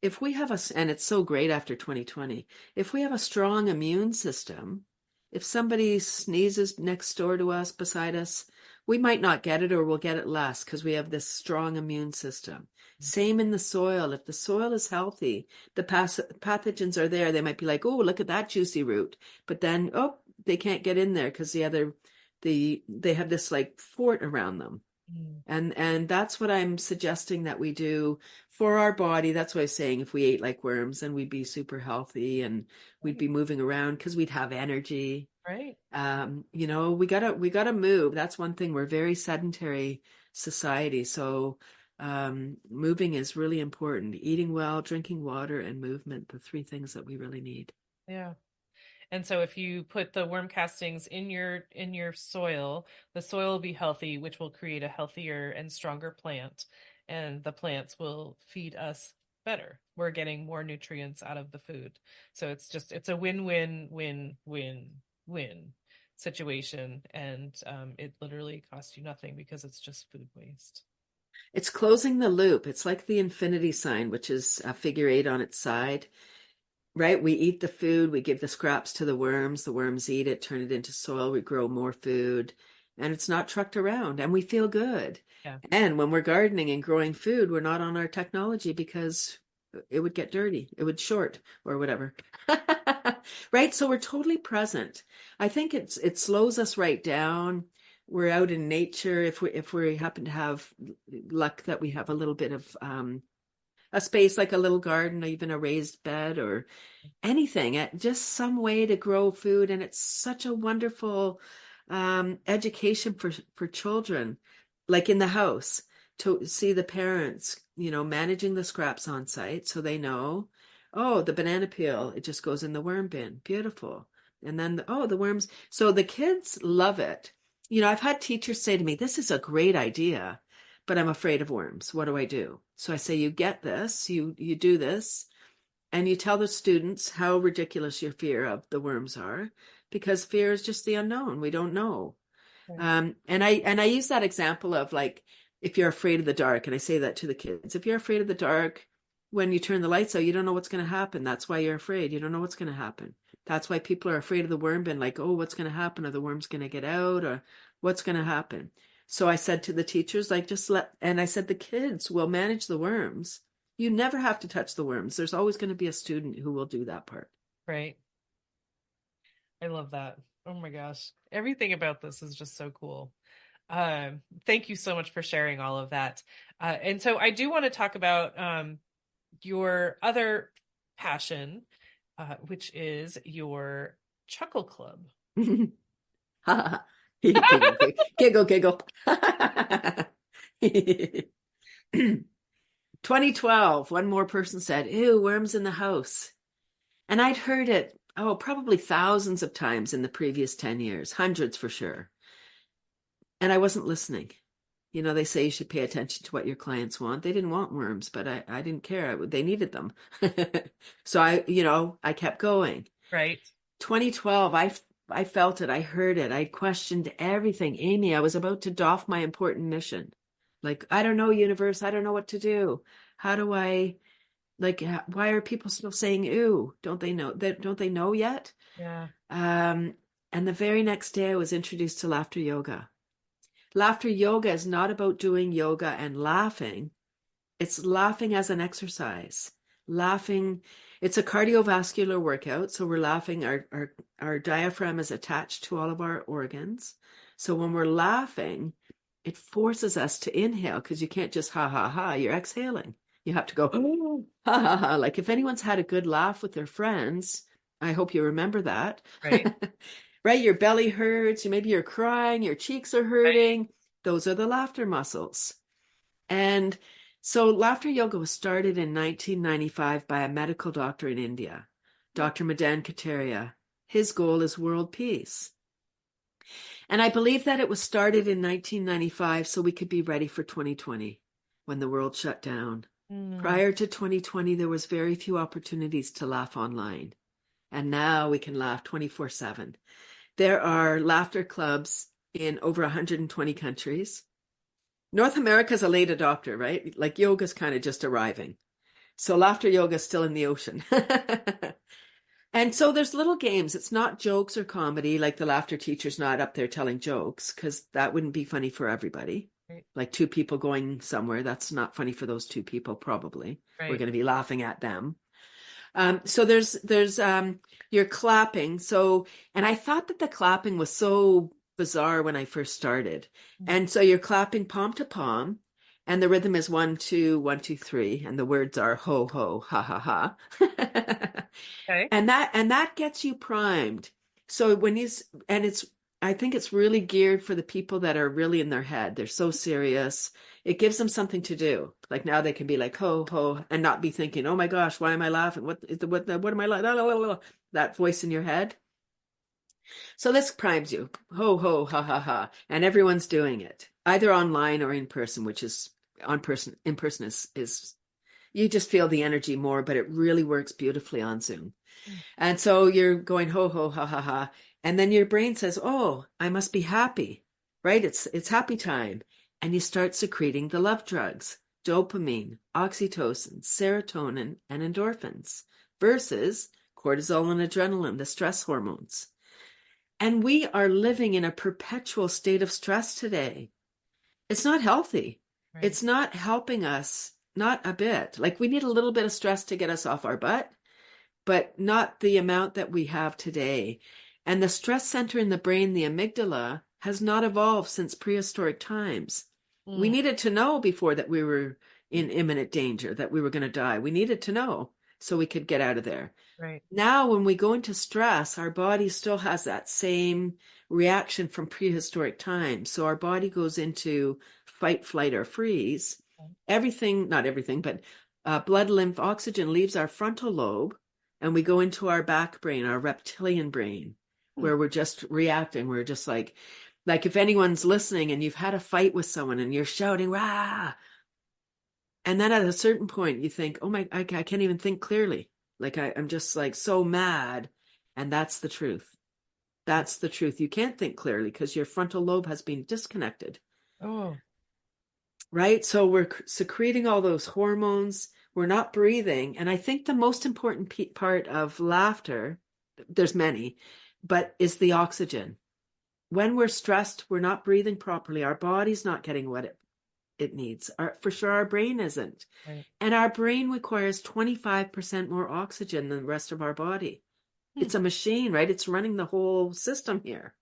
if we have and it's so great after 2020, if we have a strong immune system, if somebody sneezes next door to us, beside us, we might not get it or we'll get it less because we have this strong immune system. Same in the soil. If the soil is healthy, the pathogens are there. They might be like, oh, look at that juicy root. But then, oh, they can't get in there because they have this like fort around them. And that's what I'm suggesting that we do for our body. That's what I'm saying. If we ate like worms, then we'd be super healthy and we'd be moving around because we'd have energy. Right. We gotta move. That's one thing. We're a very sedentary society. So moving is really important. Eating well, drinking water, and movement, the three things that we really need. Yeah. And so if you put the worm castings in your soil, the soil will be healthy, which will create a healthier and stronger plant, and the plants will feed us better. We're getting more nutrients out of the food. So it's a win-win-win-win-win situation, and it literally costs you nothing because it's just food waste. It's closing the loop. It's like the infinity sign, which is a figure eight on its side. Right? We eat the food, we give the scraps to the worms eat it, turn it into soil, we grow more food, and it's not trucked around, and we feel good. Yeah. And when we're gardening and growing food, we're not on our technology because it would get dirty, it would short or whatever. Right? So we're totally present. I think it slows us right down. We're out in nature. If we happen to have luck that we have a little bit of a space like a little garden, or even a raised bed or anything, just some way to grow food. And it's such a wonderful education for children, like in the house, to see the parents, managing the scraps on site so they know, oh, the banana peel, it just goes in the worm bin. Beautiful. And then, the worms. So the kids love it. I've had teachers say to me, this is a great idea, but I'm afraid of worms. What do I do? So I say, you get this, you do this, and you tell the students how ridiculous your fear of the worms are, because fear is just the unknown. We don't know. Right. And I use that example of like, if you're afraid of the dark, and I say that to the kids, if you're afraid of the dark, when you turn the lights out, you don't know what's going to happen. That's why you're afraid. You don't know what's going to happen. That's why people are afraid of the worm bin, like, oh, what's going to happen? Are the worms going to get out? Or what's going to happen? So I said to the teachers, like, and I said, the kids will manage the worms. You never have to touch the worms. There's always going to be a student who will do that part. Right. I love that. Oh my gosh. Everything about this is just so cool. Thank you so much for sharing all of that. And so I do want to talk about your other passion, which is your Chuckle Club. Giggle, giggle. 2012, one more person said, ew, worms in the house. And I'd heard it, probably thousands of times in the previous 10 years, hundreds for sure. And I wasn't listening. They say you should pay attention to what your clients want. They didn't want worms, but I didn't care. They needed them. So I kept going. Right. 2012, I felt it. I heard it. I questioned everything. Amy, I was about to doff my important mission. Like, I don't know, universe. I don't know what to do. How do I, why are people still saying, ooh, don't they know that? Don't they know yet? Yeah. And the very next day I was introduced to laughter yoga. Laughter yoga is not about doing yoga and laughing. It's laughing as an exercise. Laughing, it's a cardiovascular workout. So we're laughing, our diaphragm is attached to all of our organs. So when we're laughing, it forces us to inhale because you can't just ha ha ha, you're exhaling. You have to go ha ha ha. Like if anyone's had a good laugh with their friends, I hope you remember that. Right. Right? Your belly hurts, maybe you're crying, your cheeks are hurting. Those are the laughter muscles. And so laughter yoga was started in 1995 by a medical doctor in India, Dr. Madan Kataria. His goal is world peace. And I believe that it was started in 1995 so we could be ready for 2020 when the world shut down. Prior to 2020, there was very few opportunities to laugh online. And now we can laugh 24/7. There are laughter clubs in over 120 countries. North America's a late adopter, right? Like yoga's kind of just arriving. So laughter yoga is still in the ocean. And so there's little games. It's not jokes or comedy, like the laughter teacher's not up there telling jokes, because that wouldn't be funny for everybody. Right. Like two people going somewhere, that's not funny for those two people, probably. Right. We're going to be laughing at them. So there's you're clapping. So, and I thought that the clapping was so bizarre when I first started. And so you're clapping palm to palm, and the rhythm is 1, 2, 1, 2, 3, and the words are ho ho ha ha ha. Okay. And that gets you primed. So I think it's really geared for the people that are really in their head. They're so serious. It gives them something to do. Like now they can be like ho ho and not be thinking, oh my gosh, why am I laughing? What am I like? That voice in your head. So this primes you. Ho ho ha ha ha. And everyone's doing it, either online or in person, which is in person is you just feel the energy more, but it really works beautifully on Zoom. And so you're going ho ho ha ha ha, and then your brain says, "Oh, I must be happy." Right? It's happy time. And you start secreting the love drugs, dopamine, oxytocin, serotonin, and endorphins versus cortisol and adrenaline, the stress hormones. And we are living in a perpetual state of stress today. It's not healthy. Right. It's not helping us. Not a bit. Like we need a little bit of stress to get us off our butt, but not the amount that we have today. And the stress center in the brain, the amygdala, has not evolved since prehistoric times. We needed to know before that we were in imminent danger, that we were going to die. We needed to know so we could get out of there. Right. Now, when we go into stress, our body still has that same reaction from prehistoric times. So our body goes into fight, flight, or freeze. Everything, not everything, but blood, lymph, oxygen leaves our frontal lobe and we go into our back brain, our reptilian brain, where we're just reacting. We're just like if anyone's listening and you've had a fight with someone and you're shouting, rah, and then at a certain point you think, oh my, I can't even think clearly. Like I'm just like so mad. And that's the truth. That's the truth. You can't think clearly because your frontal lobe has been disconnected. Oh. Right? So we're secreting all those hormones. We're not breathing. And I think the most important part of laughter, there's many, but is the oxygen. When we're stressed, we're not breathing properly. Our body's not getting what it needs. For sure, our brain isn't. Right. And our brain requires 25% more oxygen than the rest of our body. It's a machine, right? It's running the whole system here.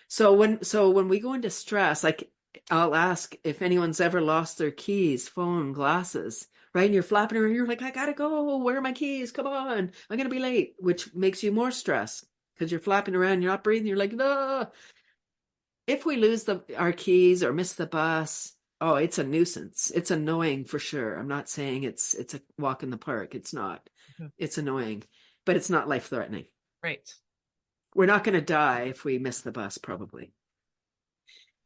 So when we go into stress, like I'll ask if anyone's ever lost their keys, phone, glasses, right? And you're flapping around, you're like, I gotta go. Where are my keys? Come on. I'm gonna be late, which makes you more stressed because you're flapping around, you're not breathing, you're like, no. If we lose our keys or miss the bus, oh, it's a nuisance. It's annoying for sure. I'm not saying it's a walk in the park. It's not. It's annoying, but it's not life-threatening. Right. We're not going to die if we miss the bus, probably.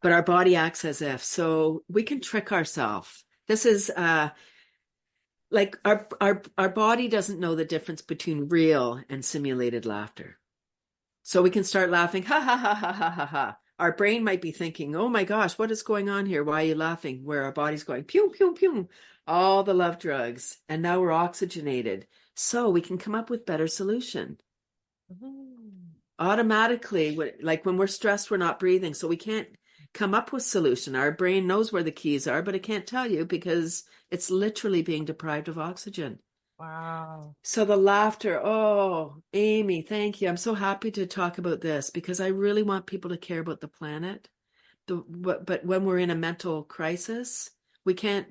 But our body acts as if. So we can trick ourselves. This is like our body doesn't know the difference between real and simulated laughter. So we can start laughing, ha, ha, ha, ha, ha, ha, ha. Our brain might be thinking, oh my gosh, what is going on here? Why are you laughing? Where our body's going, pew, pew, pew, all the love drugs. And now we're oxygenated. So we can come up with better solution. Automatically, like when we're stressed, we're not breathing. So we can't come up with solution. Our brain knows where the keys are, but it can't tell you because it's literally being deprived of oxygen. Wow. So the laughter, oh, Amy, thank you. I'm so happy to talk about this because I really want people to care about the planet. But when we're in a mental crisis, we can't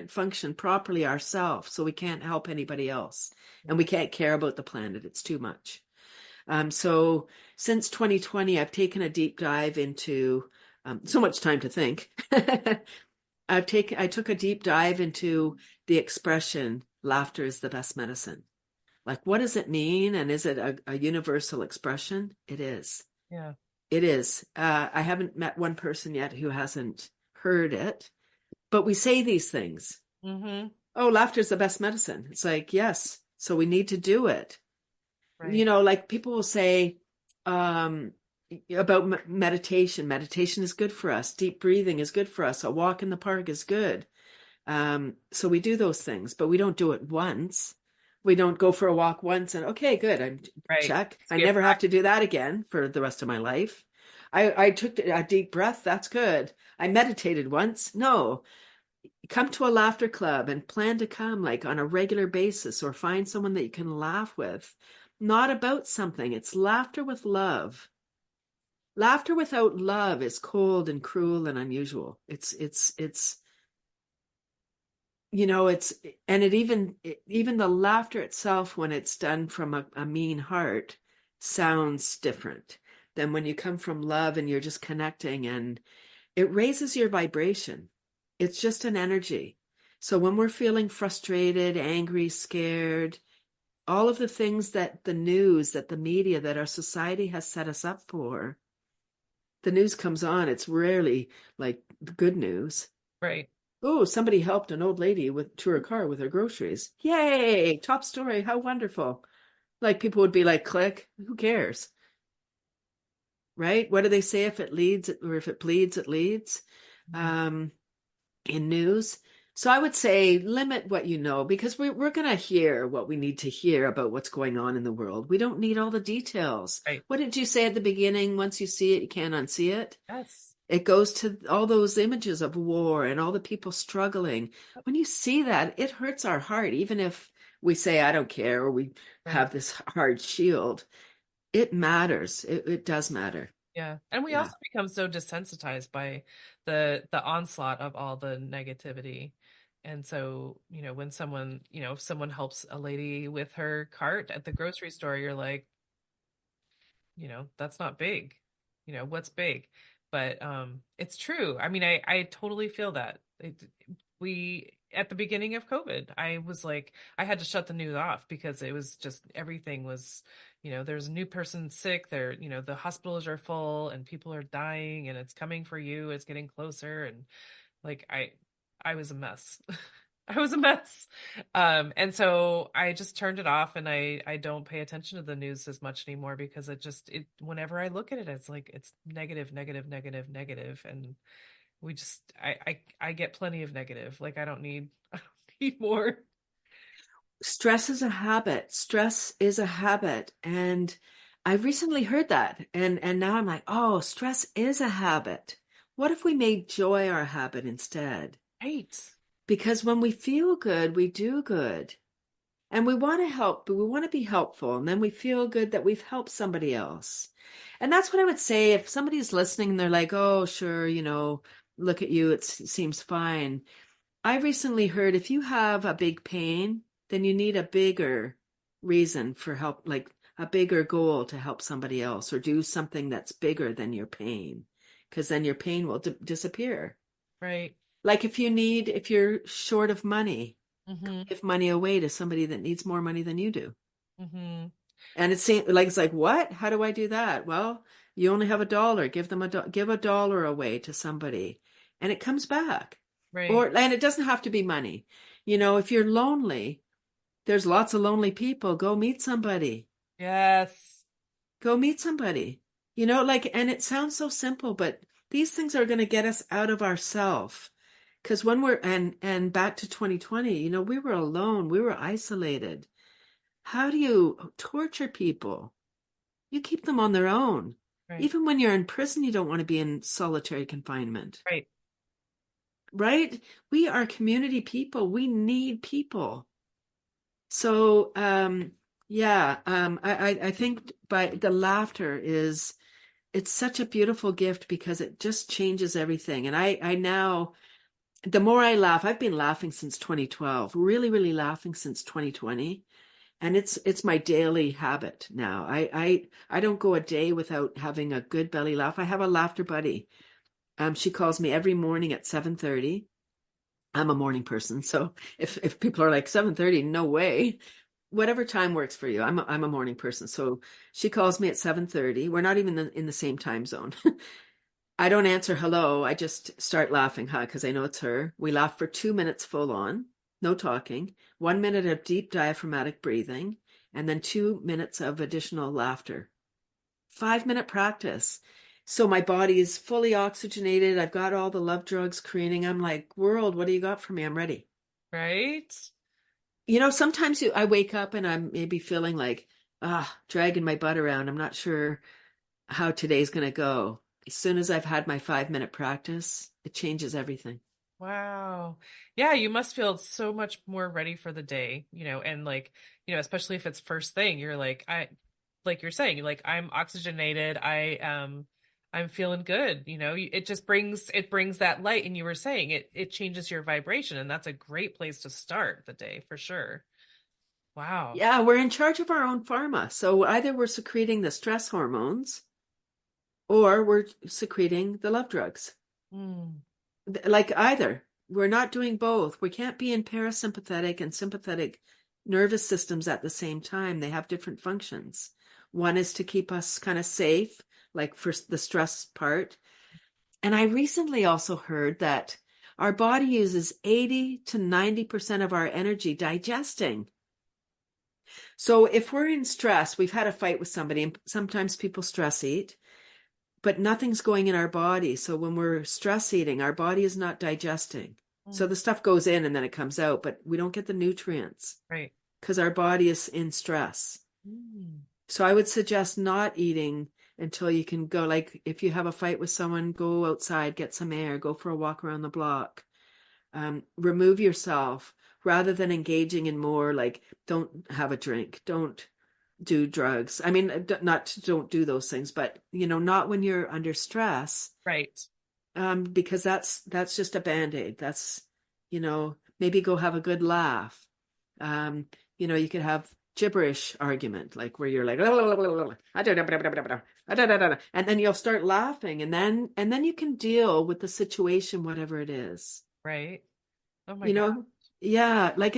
function properly ourselves, so we can't help anybody else, and we can't care about the planet. It's too much. So since 2020, I've taken a deep dive into so much time to think. I took a deep dive into the expression laughter is the best medicine. Like, what does it mean? And is it a universal expression? It is. Yeah. It is. I haven't met one person yet who hasn't heard it, but we say these things. Mm-hmm. Oh, laughter is the best medicine. It's like, yes. So we need to do it. Right. You know, like people will say about meditation. Meditation is good for us. Deep breathing is good for us. A walk in the park is good. So we do those things, but we don't do it once. We don't go for a walk once and okay, good. I'm Right. check. I Skip never back. have to do that again for the rest of my life. I took a deep breath. That's good. I meditated once. No, come to a laughter club and plan to come like on a regular basis or find someone that you can laugh with. Not about something. It's laughter with love. Laughter without love is cold and cruel and unusual. It's you know, and it even the laughter itself, when it's done from a mean heart, sounds different than when you come from love and you're just connecting, and it raises your vibration. It's just an energy. So when we're feeling frustrated, angry, scared, all of the things that the news, that the media, that our society has set us up for, the news comes on, it's rarely like the good news. Right. Oh, somebody helped an old lady to her car with her groceries. Yay! Top story. How wonderful. Like people would be like, click, who cares? Right? What do they say? If it leads or if it bleeds, it leads. In news. So I would say limit what you know, because we're going to hear what we need to hear about what's going on in the world. We don't need all the details. Right. What did you say at the beginning? Once you see it, you can't unsee it. Yes. It goes to all those images of war and all the people struggling. When you see that, it hurts our heart, even if we say, I don't care, or we Right. have this hard shield. It matters. It does matter. Yeah. And we Yeah. also become so desensitized by the onslaught of all the negativity. And so, when someone, if someone helps a lady with her cart at the grocery store, you're like, that's not big. What's big? But it's true. I mean, I totally feel that. We at the beginning of COVID, I was like, I had to shut the news off because it was just everything was, there's a new person sick, the hospitals are full and people are dying and it's coming for you, it's getting closer, and like I was a mess. I was a mess. And so I just turned it off, and I don't pay attention to the news as much anymore because it whenever I look at it, it's like it's negative, negative, negative, negative. And I get plenty of negative. Like I don't need I don't need more. Stress is a habit. Stress is a habit. And I recently heard that. And now I'm like, oh, stress is a habit. What if we made joy our habit instead? Right. Because when we feel good, we do good. And we want to help, but we want to be helpful. And then we feel good that we've helped somebody else. And that's what I would say if somebody's listening and they're like, oh, sure, look at you, it seems fine. I recently heard if you have a big pain, then you need a bigger reason for help, like a bigger goal to help somebody else or do something that's bigger than your pain, because then your pain will disappear. Right. Like if you're short of money, Mm-hmm. give money away to somebody that needs more money than you do. Mm-hmm. And it's like, what? How do I do that? Well, you only have $1. Give them give $1 away to somebody, and it comes back. Right. And it doesn't have to be money. If you're lonely, there's lots of lonely people. Go meet somebody. Yes. Go meet somebody. And it sounds so simple, but these things are going to get us out of ourself. Because when and back to 2020, we were alone, we were isolated. How do you torture people? You keep them on their own. Right. Even when you're in prison, you don't want to be in solitary confinement, Right. right? We are community people. We need people. So, yeah, I think by the laughter is, it's such a beautiful gift because it just changes everything. And I now, the more I laugh, I've been laughing since 2012, really, really laughing since 2020. And it's my daily habit now. I don't go a day without having a good belly laugh. I have a laughter buddy. She calls me every morning at 7:30. I'm a morning person, so if people are like 7:30, no way. Whatever time works for you. I'm a morning person. So she calls me at 7:30. We're not even in the same time zone. I don't answer hello. I just start laughing, huh? Because I know it's her. We laugh for 2 minutes full on, no talking, 1 minute of deep diaphragmatic breathing, and then 2 minutes of additional laughter. 5 minute practice. So my body is fully oxygenated. I've got all the love drugs creating. I'm like, world, what do you got for me? I'm ready. Right. Sometimes I wake up and I'm maybe feeling like, dragging my butt around. I'm not sure how today's going to go. As soon as I've had my 5 minute practice, it changes everything. Wow. Yeah, you must feel so much more ready for the day, and like, especially if it's first thing, you're like, like you're saying, like, I'm oxygenated, I'm feeling good, it brings that light, and you were saying it changes your vibration, and that's a great place to start the day for sure. Wow. Yeah, we're in charge of our own pharma. So either we're secreting the stress hormones or we're secreting the love drugs. Mm, Like either. We're not doing both. We can't be in parasympathetic and sympathetic nervous systems at the same time. They have different functions. One is to keep us kind of safe, like for the stress part. And I recently also heard that our body uses 80 to 90% of our energy digesting. So if we're in stress, we've had a fight with somebody, and sometimes people stress eat, but nothing's going in our body. So when we're stress eating, our body is not digesting. So mm, the stuff goes in and then it comes out, but we don't get the nutrients right. because our body is in stress. Mm, So I would suggest not eating until you can go, like if you have a fight with someone, go outside, get some air, go for a walk around the block. Remove yourself rather than engaging in more like, don't have a drink, don't do drugs. I mean, not don't do those things, but not when you're under stress, right. because that's just a band-aid. That's, maybe go have a good laugh. You could have gibberish argument, like where you're like, and then you'll start laughing, and then you can deal with the situation, whatever it is. Right. Oh my You God. know, yeah, like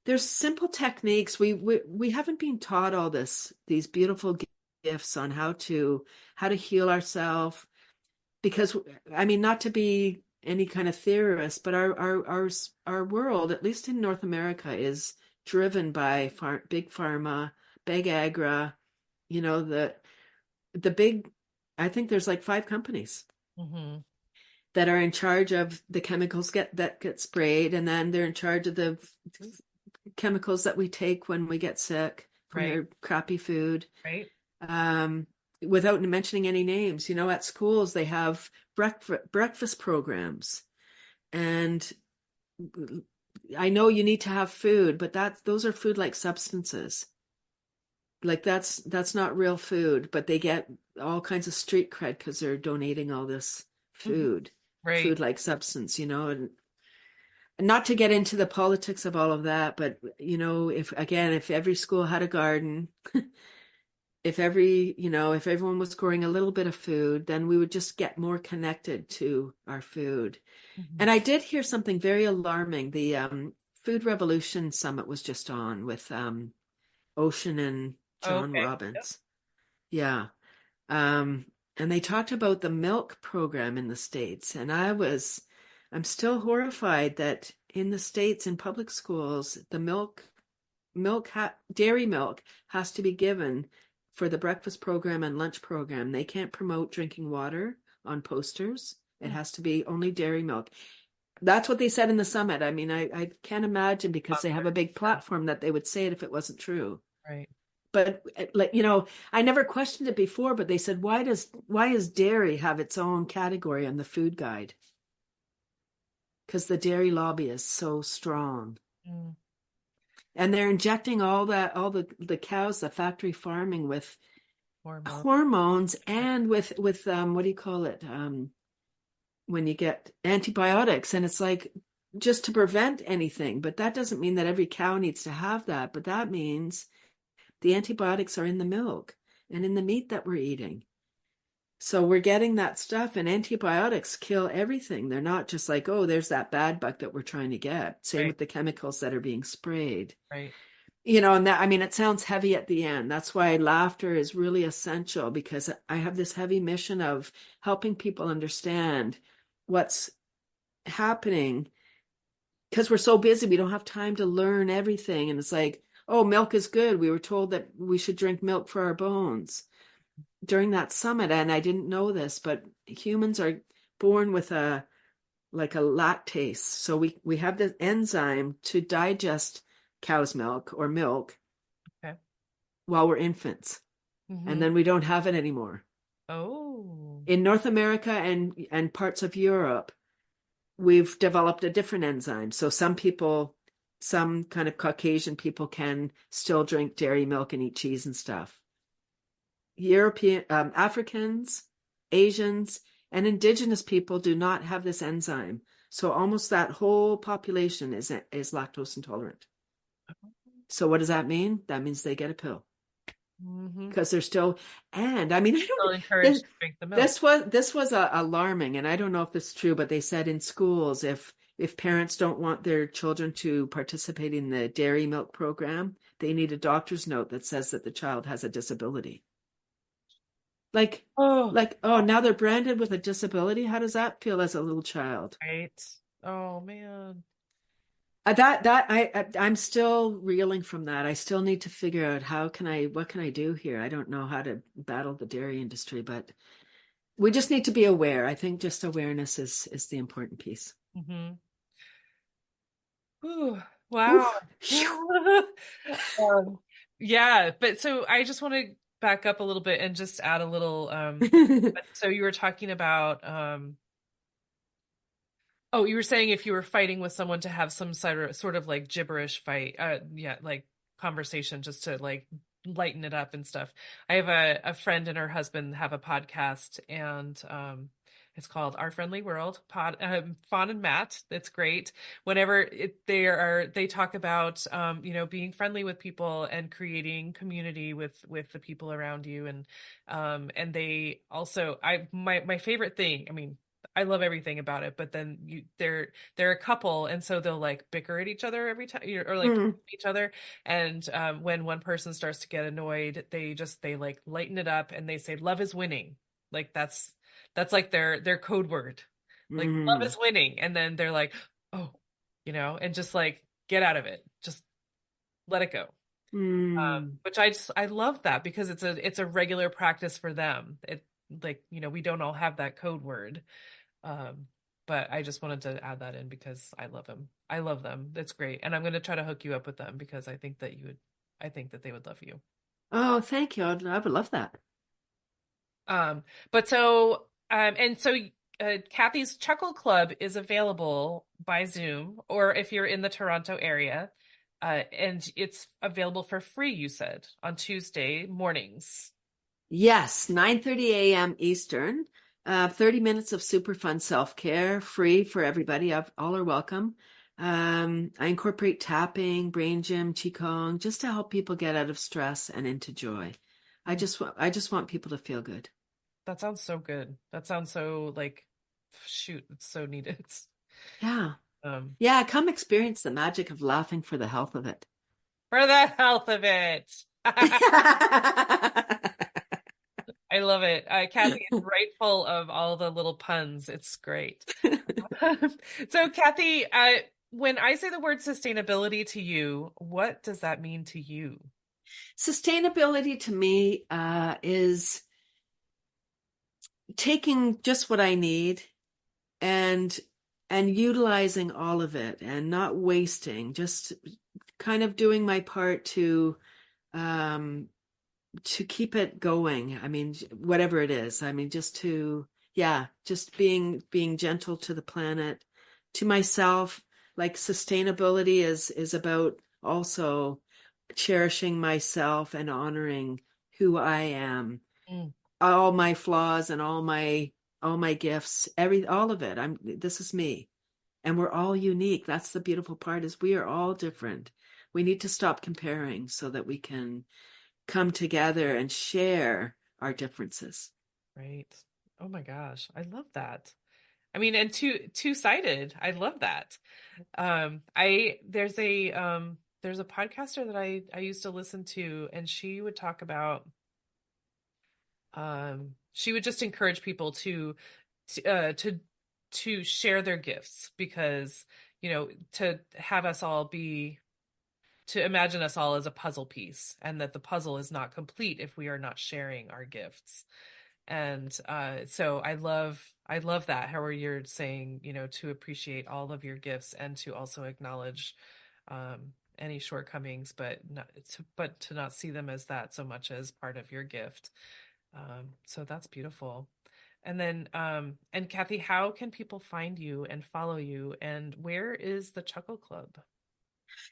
there's simple techniques. We haven't been taught all these beautiful gifts on how to heal ourselves, because I mean, not to be any kind of theorist, but our world, at least in North America, is driven by big pharma, big agra, the big, I think there's like 5 companies Mm-hmm. that are in charge of the chemicals that get sprayed, and then they're in charge of the chemicals that we take when we get sick from Right. their crappy food. Right. Without mentioning any names, at schools they have breakfast programs, and I know you need to have food, but those are food like substances. Like that's not real food, but they get all kinds of street cred because they're donating all this Mm-hmm. food Right. like substance, and not to get into the politics of all of that, but if every school had a garden, if everyone was growing a little bit of food, then we would just get more connected to our food. Mm-hmm. And I did hear something very alarming. The Food Revolution Summit was just on with Ocean and John Okay. Yep. Robbins. Yeah. Um, and they talked about the milk program in the States. And I'm still horrified that in the States, in public schools, the dairy milk has to be given for the breakfast program and lunch program. They can't promote drinking water on posters. It has to be only dairy milk. That's what they said in the summit. I mean, I can't imagine, because they have a big platform, that they would say it if it wasn't true. Right. but like, I never questioned it before, but they said, why does dairy have its own category on the food guide? Because the dairy lobby is so strong. Mm. And they're injecting all the cows, the factory farming with Hormones. hormones and with what do you call it? When you get antibiotics, and it's like just to prevent anything, but that doesn't mean that every cow needs to have that. But that means the antibiotics are in the milk and in the meat that we're eating. So we're getting that stuff, and antibiotics kill everything. They're not just like, oh, there's that bad bug that we're trying to get. Same Right. with the chemicals that are being sprayed. Right. And that, I mean, it sounds heavy at the end. That's why laughter is really essential, because I have this heavy mission of helping people understand what's happening, because we're so busy. We don't have time to learn everything. And it's like, oh, milk is good. We were told that we should drink milk for our bones during that summit. And I didn't know this, but humans are born with a lactase. So we have this enzyme to digest cow's milk or milk Okay. while we're infants. Mm-hmm. And then we don't have it anymore. Oh. In North America and parts of Europe, we've developed a different enzyme. So some people, some kind of Caucasian people, can still drink dairy milk and eat cheese and stuff. European, Africans, Asians, and indigenous people do not have this enzyme. So almost that whole population is lactose intolerant. So what does that mean? That means they get a pill. Mm-hmm. Because they're still, and I mean, I Still don't, encouraged to drink the milk. this was alarming, and I don't know if this is true, but they said in schools, if parents don't want their children to participate in the dairy milk program, they need a doctor's note that says that the child has a disability. Like, Oh. now they're branded with a disability. How does that feel as a little child? Right. Oh man. I'm still reeling from that. I still need to figure out what can I do here? I don't know how to battle the dairy industry, but we just need to be aware. I think just awareness is the important piece. Mm-hmm. Ooh, wow. Yeah, but so I just want to back up a little bit and just add a little so you were talking about oh, you were saying if you were fighting with someone to have some sort of like gibberish fight, yeah, like conversation just to like lighten it up and stuff. I have a friend and her husband have a podcast, and it's called Our Friendly World Fawn and Matt. It's great. Whenever they talk about being friendly with people and creating community with the people around you, and they also my favorite thing. I mean, I love everything about it, but then they're a couple, and so they'll like bicker at each other every time, or like each other. And when one person starts to get annoyed, they like lighten it up and they say, "Love is winning." Like that's like their code word, like love is winning. And then they're like, "Oh," and just like get out of it, just let it go. Which I love that, because it's a regular practice for them. It like we don't all have that code word. But I just wanted to add that in because I love him. I love them. That's great. And I'm going to try to hook you up with them because I think that they would love you. Oh, thank you. I would love that. But so, and so, Cathy's Chuckle Club is available by Zoom, or if you're in the Toronto area, and it's available for free, you said, on Tuesday mornings. Yes, 9:30 a.m. Eastern. 30 minutes of super fun self-care, free for everybody. All are welcome. I incorporate tapping, brain gym, qigong, just to help people get out of stress and into joy. I just want people to feel good. That sounds so good. That sounds so like, shoot, it's so needed. Yeah. Yeah, come experience the magic of laughing for the health of it. For the health of it. I love it. Cathy is right full of all the little puns. It's great. So, Cathy, when I say the word sustainability to you, what does that mean to you? Sustainability to me is taking just what I need and utilizing all of it and not wasting, just kind of doing my part to to keep it going. I mean, whatever it is. I mean, just to, yeah, just being gentle to the planet, to myself. Like sustainability is about also cherishing myself and honoring who I am, Mm. all my flaws and all my gifts, all of it. This is me. And we're all unique. That's the beautiful part, is we are all different. We need to stop comparing so that we can come together and share our differences. Right. Oh my gosh, I love that. I mean, and two-sided. I love that. I there's a podcaster that I used to listen to, and she would talk about she would just encourage people to to share their gifts, because to have us all be to imagine us all as a puzzle piece, and that the puzzle is not complete if we are not sharing our gifts. And so I love that, how you're saying, to appreciate all of your gifts, and to also acknowledge any shortcomings, but to not see them as that so much as part of your gift. So that's beautiful. And then and Cathy, how can people find you and follow you, and where is the Chuckle Club?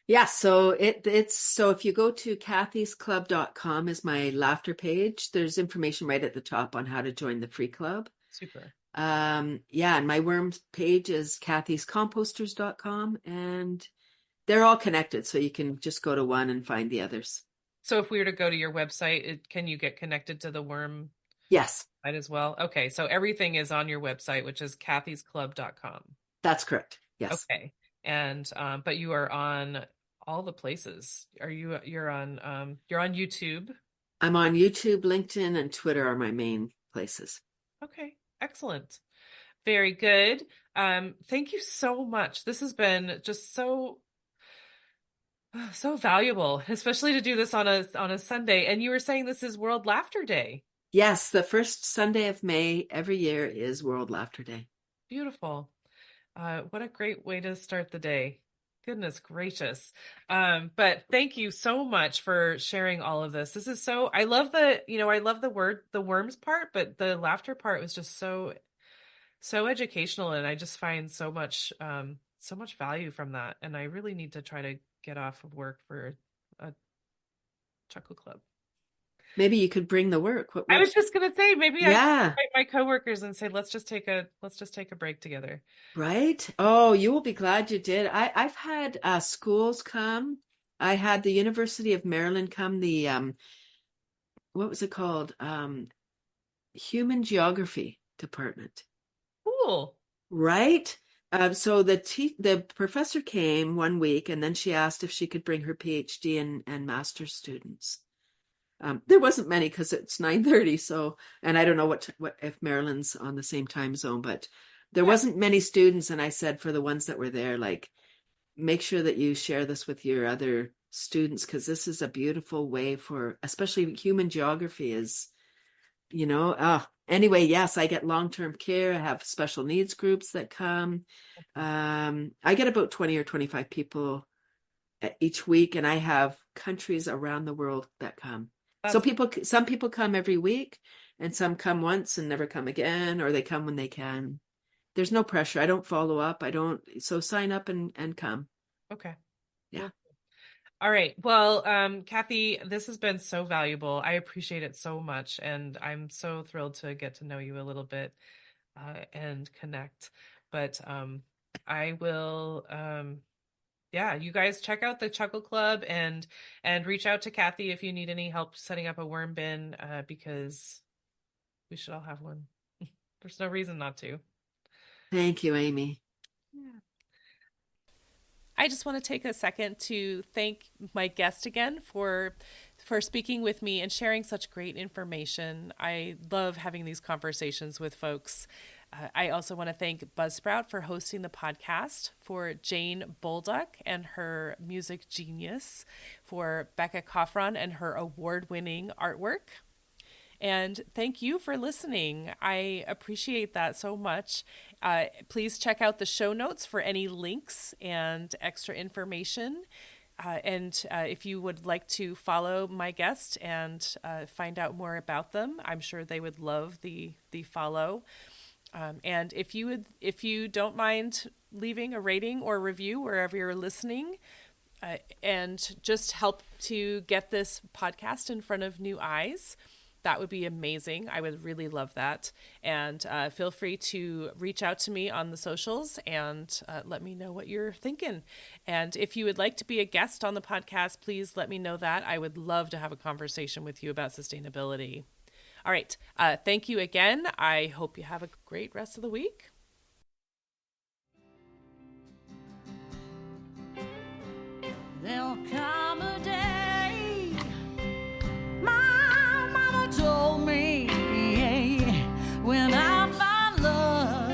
Yeah, so it's if you go to cathysclub.com is my laughter page, there's information right at the top on how to join the free club. Super. Yeah, and my worms page is cathyscomposters.com, and they're all connected, so you can just go to one and find the others. So if we were to go to your website, can you get connected to the worm Yes, site as well? Okay, so everything is on your website, which is cathysclub.com. that's correct. Yes. Okay. And but you are on all the places. You're on YouTube? I'm on YouTube, LinkedIn, and Twitter are my main places. Okay. Excellent. Very good. Thank you so much. This has been just so valuable, especially to do this on a Sunday. And you were saying this is World Laughter Day. Yes, the first Sunday of May every year is World Laughter Day. Beautiful. What a great way to start the day. Goodness gracious. But thank you so much for sharing all of this. This is I love the worms part, but the laughter part was just so educational, and I just find so much value from that. And I really need to try to get off of work for a Chuckle Club. Maybe you could bring the work. I was just gonna say, maybe I could Yeah, invite my coworkers and say, let's just take a break together. right. Oh, you will be glad you did. I've had schools come. I had the University of Maryland come. The what was it called? Human Geography Department. Cool. Right. So the professor came one week, and then she asked if she could bring her PhD and master's students. There wasn't many because it's 9:30. So, and I don't know what if Maryland's on the same time zone, but there Yeah. wasn't many students. And I said, for the ones that were there, like, make sure that you share this with your other students, because this is a beautiful way for, especially human geography is, anyway, yes, I get long-term care. I have special needs groups that come. I get about 20 or 25 people each week, and I have countries around the world that come. So some people come every week, and some come once and never come again, or they come when they can. There's no pressure. I don't follow up. So sign up and come. Okay. Yeah. Cool. All right. Well, Cathy, this has been so valuable. I appreciate it so much, and I'm so thrilled to get to know you a little bit and connect. But I will, yeah, you guys check out the Chuckle Club, and reach out to Cathy if you need any help setting up a worm bin, because we should all have one. There's no reason not to. Thank you, Amy. Yeah. I just want to take a second to thank my guest again for speaking with me and sharing such great information. I love having these conversations with folks. I also want to thank Buzzsprout for hosting the podcast, for Jane Bolduck and her music genius, for Becca Coffron and her award-winning artwork. And thank you for listening. I appreciate that so much. Please check out the show notes for any links and extra information. And if you would like to follow my guest and find out more about them, I'm sure they would love the follow. And if you don't mind leaving a rating or review wherever you're listening, and just help to get this podcast in front of new eyes, that would be amazing. I would really love that. And feel free to reach out to me on the socials and let me know what you're thinking. And if you would like to be a guest on the podcast, please let me know that. I would love to have a conversation with you about sustainability. All right. Thank you again. I hope you have a great rest of the week. There'll come a day, my mama told me, when I find love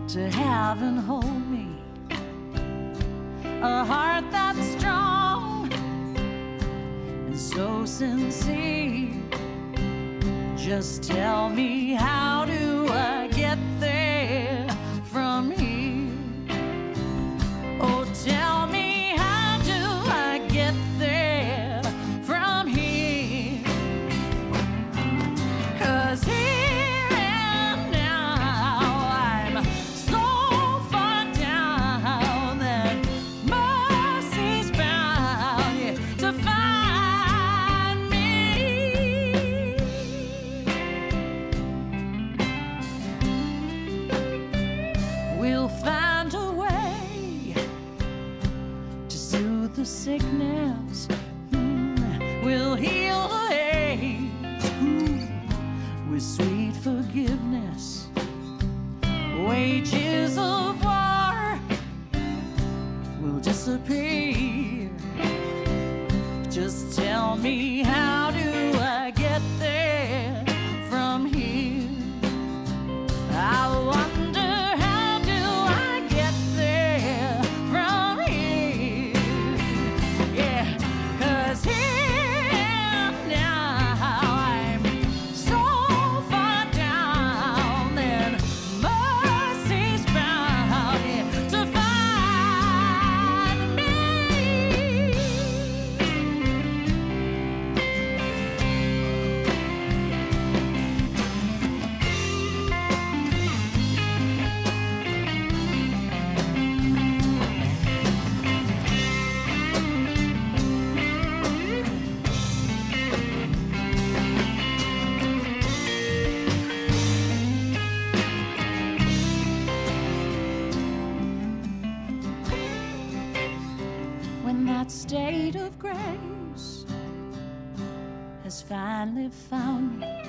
to have and hold me, a heart that's strong and so sincere. Just tell me, how do I get there from here? Oh, tell me, sickness, will heal the ache with sweet forgiveness. Wages of war will disappear. Just tell me, how do I get there from here? I wonder, how do I get there from here? Yeah, 'cause here and now I'm so far down, and mercy's bound to find me. When that state of grace has finally found me,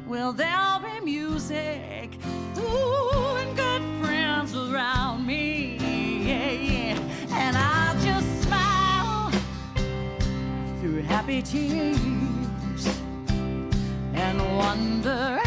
well, there'll be music, ooh, and good friends around me, yeah. And I'll just smile through happy tears and wonder